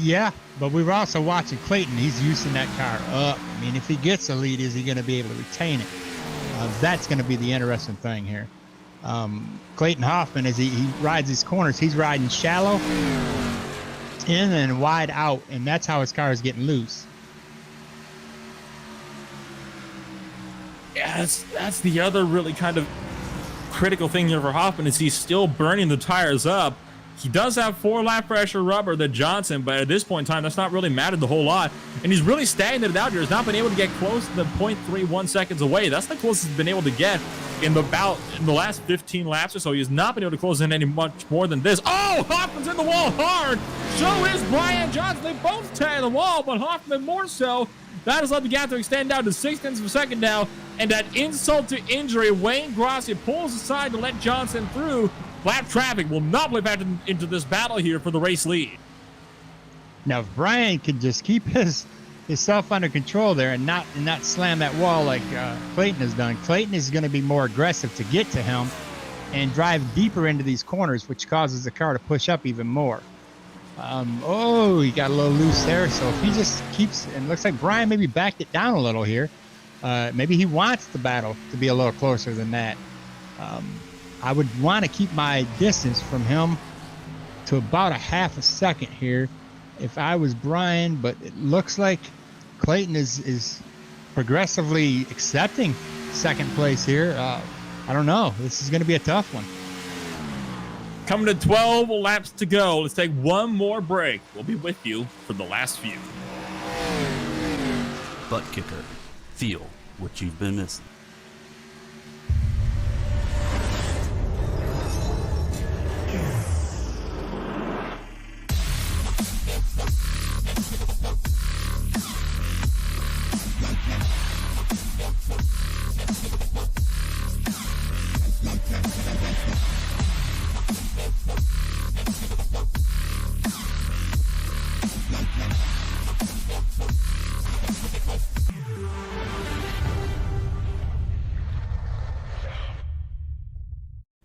yeah, but we were also watching Clayton. He's using that car up. I mean, if he gets a lead, is he going to be able to retain it? That's going to be the interesting thing here. Clayton Hoffman, as he rides these corners, he's riding shallow in and wide out, and that's how his car is getting loose. Yeah, that's the other really kind of critical thing here for Hoffman, is he's still burning the tires up. He does have 4 lap pressure rubber than Johnson, but at this point in time, that's not really mattered the whole lot. And he's really stagnated out here. He's not been able to get close to the 0.31 seconds away. That's the closest he's been able to get in the last 15 laps or so. He has not been able to close in any much more than this. Oh, Hoffman's in the wall hard. So is Brian Johnson. They both tie the wall, but Hoffman more so. That has led the gap to extend down to 6/10 of a second now. And that insult to injury, Wayne Grossi pulls aside to let Johnson through. Lap traffic will not play back into this battle here for the race lead. Now, if Brian could just keep himself under control there and not slam that wall like Clayton has done, Clayton is going to be more aggressive to get to him and drive deeper into these corners, which causes the car to push up even more. Oh, he got a little loose there. So if he just keeps, and it looks like Brian maybe backed it down a little here. Maybe he wants the battle to be a little closer than that. I would want to keep my distance from him to about a half a second here if I was Brian, but it looks like Clayton is progressively accepting second place here. I don't know. This is going to be a tough one. Coming to 12 laps to go. Let's take one more break. We'll be with you for the last few. ButtKicker. Feel what you've been missing.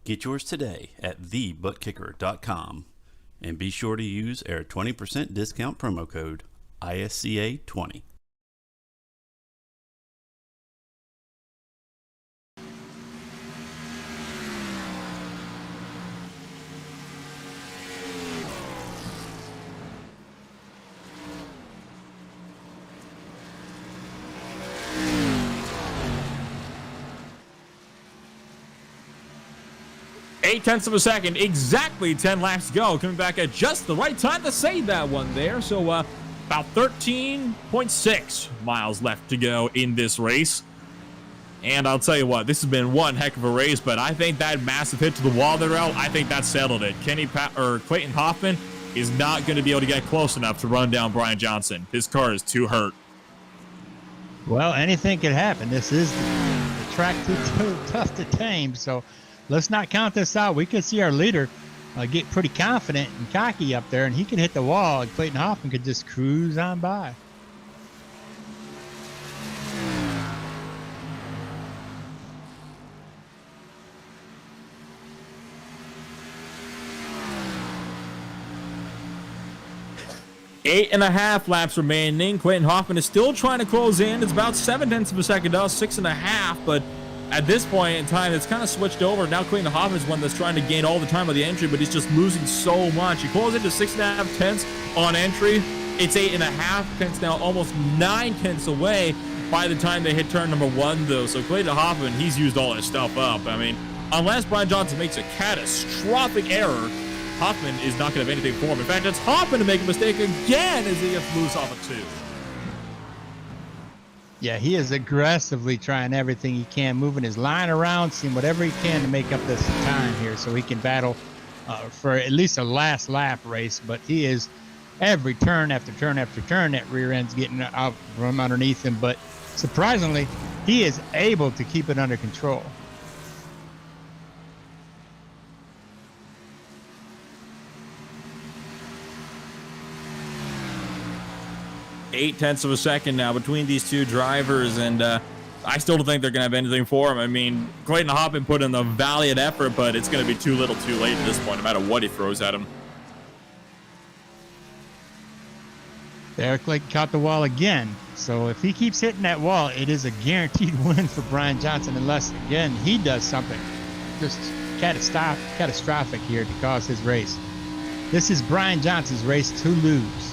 Get yours today at TheButtKicker.com and be sure to use our 20% discount promo code ISCA20. Eight-tenths of a second, exactly 10 laps to go. Coming back at just the right time to save that one there. So about 13.6 miles left to go in this race. And I'll tell you what, this has been one heck of a race, but I think that massive hit to the wall there, I think that settled it. Clayton Hoffman is not going to be able to get close enough to run down Brian Johnson. His car is too hurt. Well, anything could happen. This is the track too tough to tame, so let's not count this out. We could see our leader get pretty confident and cocky up there, and he can hit the wall, and Clayton Hoffman could just cruise on by. Eight and a half laps remaining. Clayton Hoffman is still trying to close in. It's about 7/10 of a second now, 6.5, but at this point in time, it's kind of switched over. Now Clayton Hoffman is one that's trying to gain all the time of the entry, but he's just losing so much. He closes into 6.5 tenths on entry. It's 8.5 tenths now, almost 9 tenths away by the time they hit turn number 1, though. So Clayton Hoffman, he's used all his stuff up. I mean, unless Brian Johnson makes a catastrophic error, Hoffman is not going to have anything for him. In fact, it's Hoffman to make a mistake again as he gets loose off of 2. Yeah, he is aggressively trying everything he can, moving his line around, seeing whatever he can to make up this time here so he can battle for at least a last lap race. But he is every turn after turn after turn, that rear end's getting out from underneath him. But surprisingly, he is able to keep it under control. Eight-tenths of a second now between these two drivers, and I still don't think they're going to have anything for him. I mean, Clayton Hoffman put in a valiant effort, but it's going to be too little too late at this point, no matter what he throws at him. There, Clayton caught the wall again. So if he keeps hitting that wall, it is a guaranteed win for Brian Johnson, unless, again, he does something just catastrophic here to cause his race. This is Brian Johnson's race to lose.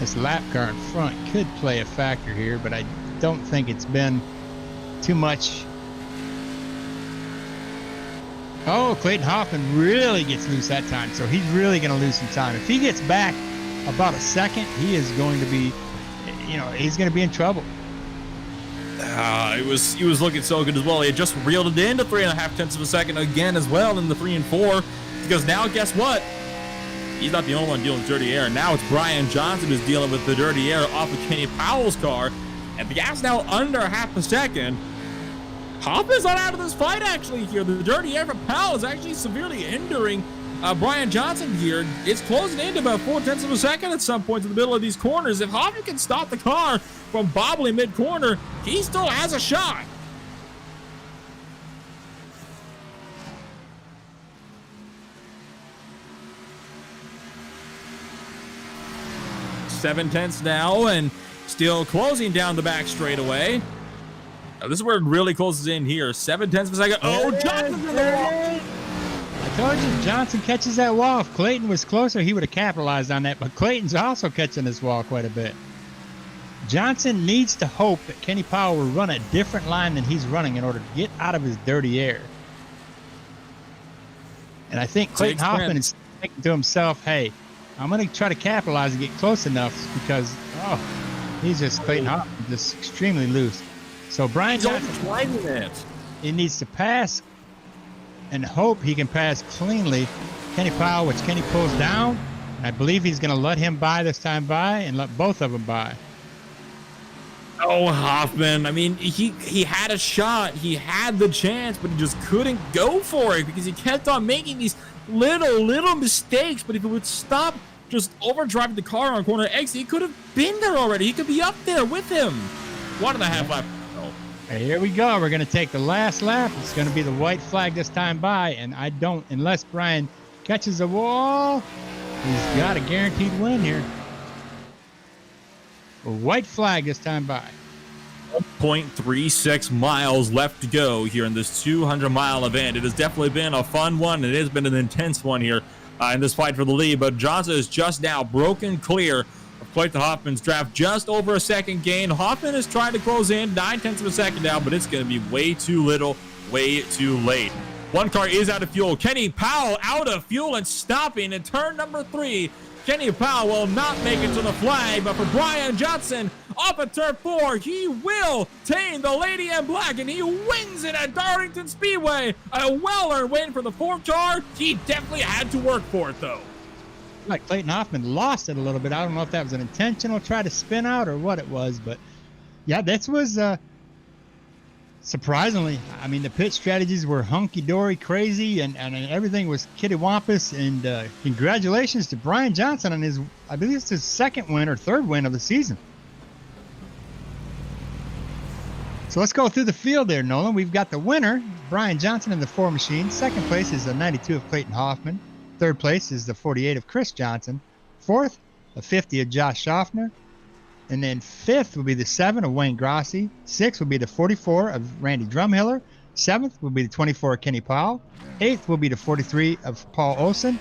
This lap car in front could play a factor here, but I don't think it's been too much. Oh, Clayton Hoffman really gets loose that time, so he's really going to lose some time. If he gets back about a second, he is going to be, he's going to be in trouble. He was looking so good as well. He had just reeled it into 3.5 tenths of a second again as well in the 3 and 4, because now guess what? He's not the only one dealing with dirty air. Now it's Brian Johnson who's dealing with the dirty air off of Kenny Powell's car. And the gap's now under half a second. Hoffman's not out of this fight, actually, here. The dirty air from Powell is actually severely hindering Brian Johnson here. It's closing into about 4/10 of a second at some point in the middle of these corners. If Hoffman can stop the car from bobbling mid-corner, he still has a shot. 7/10 now, and still closing down the back straightaway. Now, this is where it really closes in here. 7/10 of a second. Oh, Johnson's in the wall. I told you, Johnson catches that wall. If Clayton was closer, he would have capitalized on that. But Clayton's also catching this wall quite a bit. Johnson needs to hope that Kenny Powell will run a different line than he's running in order to get out of his dirty air. And I think Clayton Hoffman is thinking to himself, hey, I'm going to try to capitalize and get close enough because, he's just Clayton Hoffman, just extremely loose. So Brian Johnson, he needs to pass and hope he can pass cleanly Kenny Powell, which Kenny pulls down. And I believe he's going to let him by this time by and let both of them by. Oh, Hoffman. I mean, he had a shot. He had the chance, but he just couldn't go for it because he kept on making these little mistakes. But if he would stop just overdriving the car on corner exit, he could have been there already. He could be up there with him. 1.5 laps. Here we go. We're going to take the last lap. It's going to be the white flag this time by, and unless Brian catches a wall, he's got a guaranteed win here. A white flag this time by. 1.36 miles left to go here in this 200-mile event. It has definitely been a fun one. It has been an intense one here in this fight for the lead, but Johnson is just now broken clear of Clayton Hoffman's draft, just over a second gain. Hoffman is trying to close in 0.9 of a second now, but it's going to be way too little, way too late. One car is out of fuel. Kenny Powell out of fuel and stopping in turn number 3. Kenny Powell will not make it to the flag, but for Brian Johnson, up at turn 4, he will tame the lady in black, and he wins it at Darlington Speedway. A well-earned win for the 4 car. He definitely had to work for it, though. Like Clayton Hoffman lost it a little bit. I don't know if that was an intentional try to spin out or what it was, but yeah, that was surprisingly. I mean, the pit strategies were hunky-dory crazy, and everything was kittywampus. And congratulations to Brian Johnson on his, I believe it's his 2nd win or 3rd win of the season. So let's go through the field there, Nolan. We've got the winner, Brian Johnson in the 4 machine. 2nd place is the 92 of Clayton Hoffman. 3rd place is the 48 of Chris Johnson. 4th, the 50 of Josh Schaffner. And then 5th will be the 7 of Wayne Grossi. 6th will be the 44 of Randy Drumhiller. 7th will be the 24 of Kenny Powell. 8th will be the 43 of Paul Olson.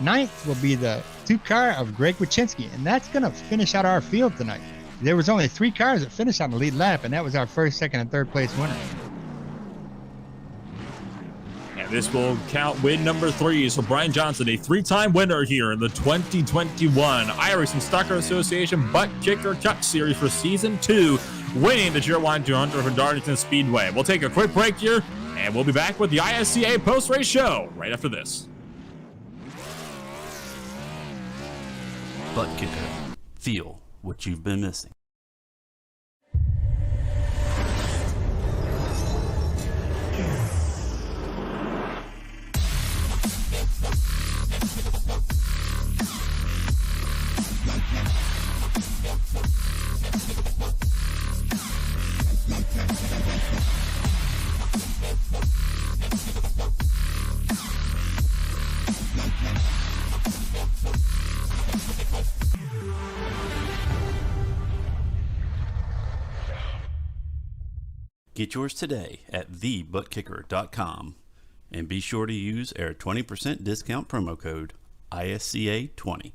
9th will be the 2 car of Greg Wachinski. And that's going to finish out our field tonight. There was only 3 cars that finished on the lead lap, and that was our 1st, 2nd, and 3rd place winner. And this will count win number 3. So Brian Johnson, a 3-time winner here in the 2021 Irish and Stocker Association ButtKicker Cup Series for Season 2, winning the Cheerwine 200 from Darlington Speedway. We'll take a quick break here, and we'll be back with the ISCA post-race show right after this. ButtKicker. Feel what you've been missing. Get yours today at TheButtKicker.com and be sure to use our 20% discount promo code ISCA20.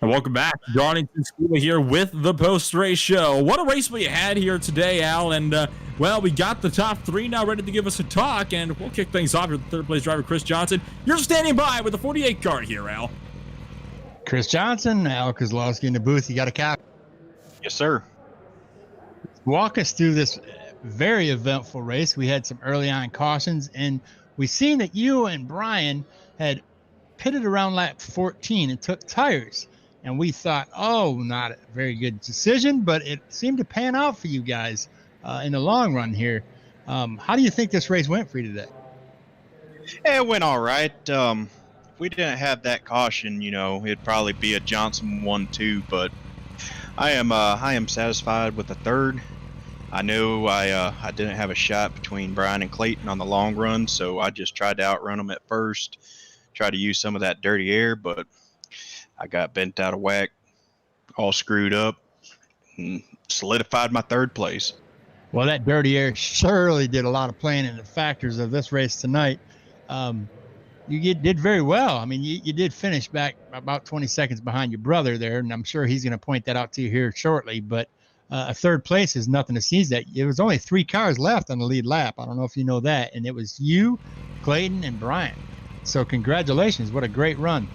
And welcome back. Darlington Speedway here with the post-race show. What a race we had here today, Al. And, well, we got the top 3 now ready to give us a talk, and we'll kick things off with the 3rd place driver, Chris Johnson. You're standing by with the 48 car here, Al. Chris Johnson, Al Kozlowski in the booth. You got a cap? Yes, sir. Walk us through this very eventful race. We had some early on cautions, and we seen that you and Brian had pitted around lap 14 and took tires. And we thought, oh, not a very good decision, but it seemed to pan out for you guys in the long run here. How do you think this race went for you today? It went all right. we didn't have that caution, it'd probably be a Johnson 1-2. But I am satisfied with the third. I know I didn't have a shot between Brian and Clayton on the long run, so I just tried to outrun them at first, try to use some of that dirty air, but I got bent out of whack, all screwed up, and solidified my third place. Well, that dirty air surely did a lot of playing in the factors of this race tonight. You did very well. I mean, you did finish back about 20 seconds behind your brother there, and I'm sure he's going to point that out to you here shortly. But a third place is nothing to sneeze at. There was only 3 cars left on the lead lap. I don't know if you know that. And it was you, Clayton, and Brian. So congratulations. What a great run.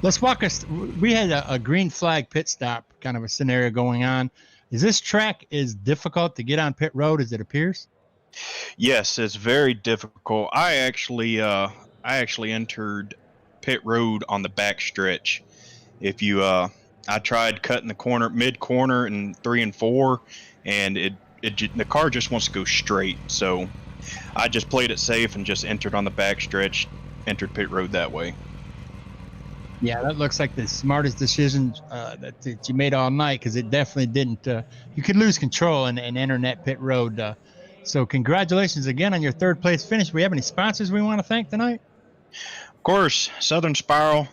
Let's walk us. We had a green flag pit stop kind of a scenario going on. Is this track as difficult to get on pit road as it appears? Yes, it's very difficult. I actually entered pit road on the back stretch. If you I tried cutting the corner, mid corner in 3 and 4, and the car just wants to go straight. So I just played it safe and just entered on the back stretch, entered pit road that way. Yeah, that looks like the smartest decision that you made all night, because it definitely didn't. You could lose control and enter that pit road. So congratulations again on your third place finish. We have any sponsors we want to thank tonight? Of course, Southern Spiral,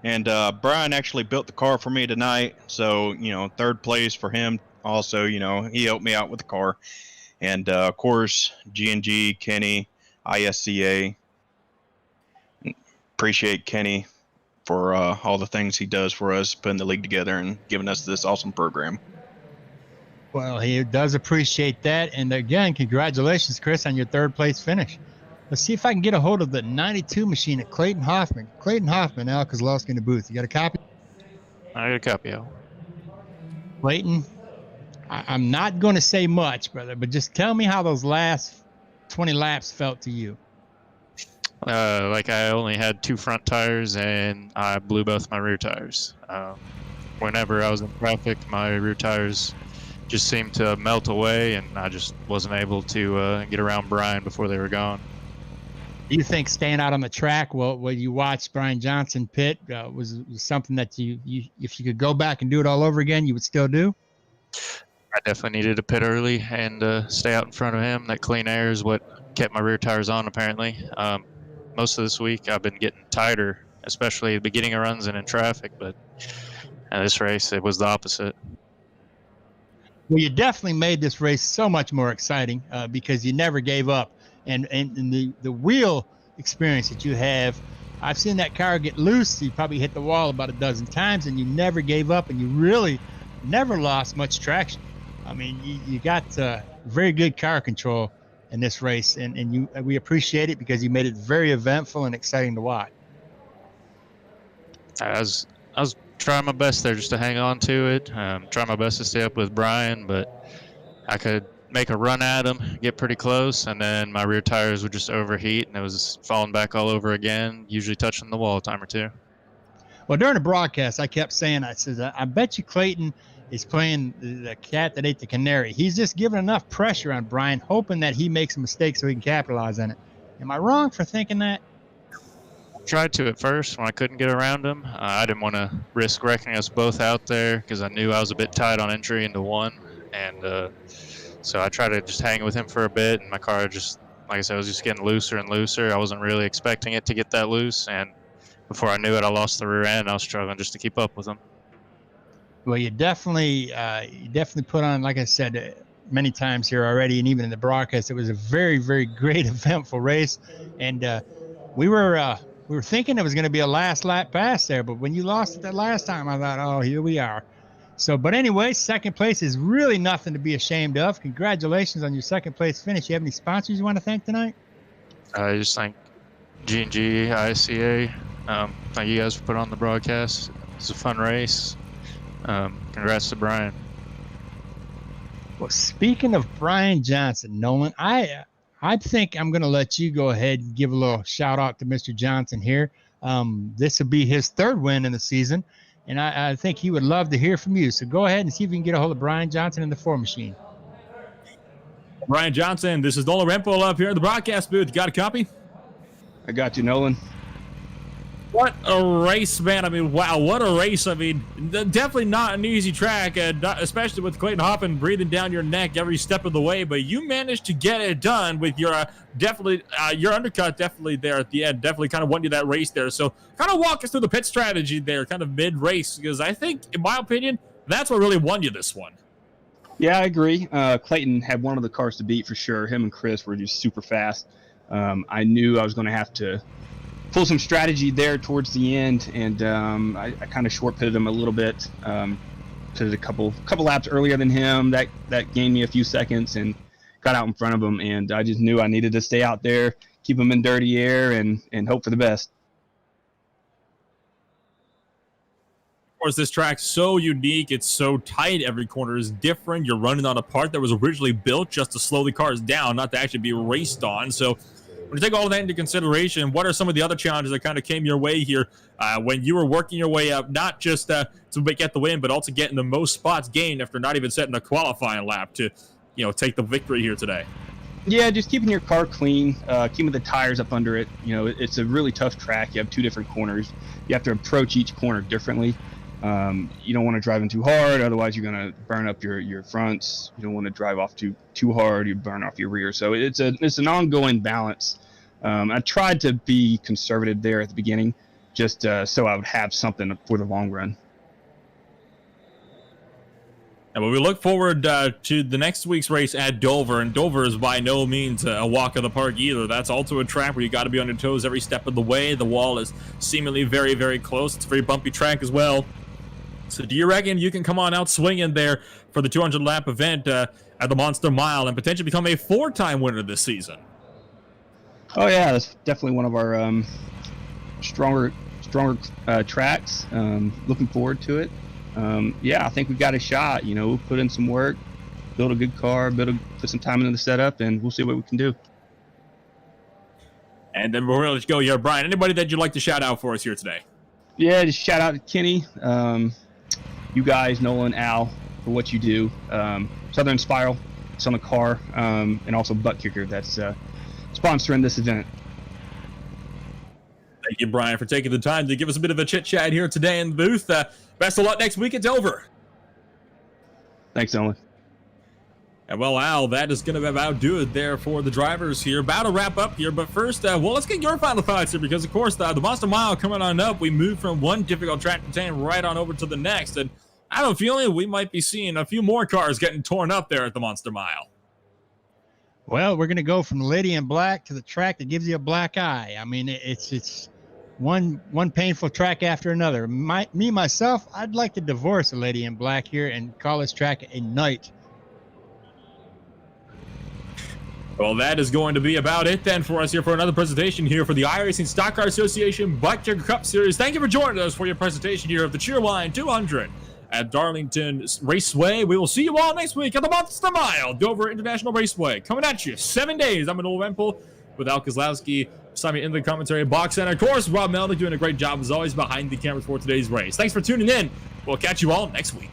and Brian actually built the car for me tonight. So third place for him. Also, he helped me out with the car, and of course G&G, Kenny, ISCA. Appreciate Kenny for all the things he does for us, putting the league together and giving us this awesome program. Well, he does appreciate that. And again, congratulations, Chris, on your third place finish. Let's see if I can get a hold of the 92 machine at Clayton Hoffman. Clayton Hoffman, Al Kozlowski in the booth. You got a copy? I got a copy, Al. Clayton, I'm not going to say much, brother, but just tell me how those last 20 laps felt to you. Like I only had 2 front tires and I blew both my rear tires. Whenever I was in traffic, my rear tires just seemed to melt away, and I just wasn't able to get around Brian before they were gone. Do you think staying out on the track while you watched Brian Johnson pit was something that you if you could go back and do it all over again, you would still do? I definitely needed to pit early and stay out in front of him. That clean air is what kept my rear tires on, apparently. Most of this week I've been getting tighter, especially at the beginning of runs and in traffic, but this race it was the opposite. Well, you definitely made this race so much more exciting because you never gave up. And the real experience that you have, I've seen that car get loose. You probably hit the wall about a dozen times, and you never gave up, and you really never lost much traction. I mean, you got very good car control in this race, and we appreciate it because you made it very eventful and exciting to watch. I was trying my best there just to hang on to it, trying my best to stay up with Brian, but I could make a run at him, get pretty close, and then my rear tires would just overheat, and it was falling back all over again, usually touching the wall a time or two. Well, during the broadcast, I kept saying, I said, I bet you Clayton is playing the cat that ate the canary. He's just giving enough pressure on Brian, hoping that he makes a mistake so he can capitalize on it. Am I wrong for thinking that? Tried to at first when I couldn't get around him. I didn't want to risk wrecking us both out there because I knew I was a bit tight on entry into one, and so I tried to just hang with him for a bit, and my car just, like I said, was just getting looser and looser. I wasn't really expecting it to get that loose, and before I knew it, I lost the rear end. I was struggling just to keep up with him. Well, you definitely put on, like I said many times here already, and even in the broadcast, it was a very, very great, eventful race, and we were thinking it was going to be a last lap pass there, but when you lost it that last time, I thought, oh, here we are. So, but anyway, second place is really nothing to be ashamed of. Congratulations on your second place finish. You have any sponsors you want to thank tonight? I just thank G&G, ISCA. Thank you guys for putting on the broadcast. It was a fun race. Congrats to Brian. Well, speaking of Brian Johnson, Nolan, I think I'm going to let you go ahead and give a little shout out to Mr. Johnson here. This will be his third win in the season, and I think he would love to hear from you. So go ahead and see if you can get a hold of Brian Johnson in the 4 machine. Brian Johnson, this is Nolan Rempel up here in the broadcast booth. You got a copy? I got you, Nolan. What a race, man. I mean, wow, what a race. I mean, definitely not an easy track, especially with Clayton Hoffman breathing down your neck every step of the way, but you managed to get it done with your your undercut definitely there at the end, definitely kind of won you that race there. So kind of walk us through the pit strategy there, kind of mid-race, because I think, in my opinion, that's what really won you this one. Yeah, I agree. Clayton had one of the cars to beat for sure. Him and Chris were just super fast. I knew I was going to have to pull some strategy there towards the end, and I kind of short pitted him a little bit. Pitted a couple laps earlier than him. That gained me a few seconds and got out in front of him. And I just knew I needed to stay out there, keep him in dirty air, and hope for the best. Of course, this track's so unique. It's so tight. Every corner is different. You're running on a part that was originally built just to slow the cars down, not to actually be raced on. So when you take all of that into consideration, what are some of the other challenges that kind of came your way here when you were working your way up, not just to get the win, but also getting the most spots gained after not even setting a qualifying lap to, take the victory here today? Yeah, just keeping your car clean, keeping the tires up under it. It's a really tough track. You have two different corners. You have to approach each corner differently. You don't want to drive in too hard, otherwise you're going to burn up your fronts. You don't want to drive off too hard, you burn off your rear. So it's an ongoing balance. I tried to be conservative there at the beginning, just so I would have something for the long run. And when we look forward to the next week's race at Dover, and Dover is by no means a walk of the park either. That's also a track where you got to be on your toes every step of the way. The wall is seemingly very, very close. It's a very bumpy track as well. So do you reckon you can come on out swinging there for the 200-lap event at the Monster Mile and potentially become a 4-time winner this season? Oh yeah, that's definitely one of our stronger tracks. Looking forward to it. Yeah, I think we got a shot. We'll put in some work, build a good car, put some time into the setup, and we'll see what we can do. And then we're going to go here. Brian, anybody that you'd like to shout out for us here today? Yeah, just shout out to Kenny, you guys, Nolan, Al, for what you do. Southern Spiral, it's on the car, and also ButtKicker, that's sponsoring this event. Thank you, Brian, for taking the time to give us a bit of a chit-chat here today in the booth. Best of luck next week at Dover. Thanks, Nolan. And well, Al, that is going to about do it there for the drivers here. About to wrap up here, but first, let's get your final thoughts here, because, of course, the Monster Mile coming on up. We moved from one difficult track to tame right on over to the next, and I have a feeling we might be seeing a few more cars getting torn up there at the Monster Mile. Well, we're going to go from Lady in Black to the track that gives you a black eye. I mean, it's one painful track after another. Myself, I'd like to divorce a Lady in Black here and call this track a night. Well, that is going to be about it then for us here for another presentation here for the iRacing Stock Car Association ButtKicker Cup Series. Thank you for joining us for your presentation here of the Cheerwine 200 at Darlington Raceway. We will see you all next week at the Monster Mile, Dover International Raceway. Coming at you 7 days. I'm Nolan Rempel with Al Kozlowski, Simon in the commentary box. And, of course, Rob Melnick doing a great job, as always, behind the cameras for today's race. Thanks for tuning in. We'll catch you all next week.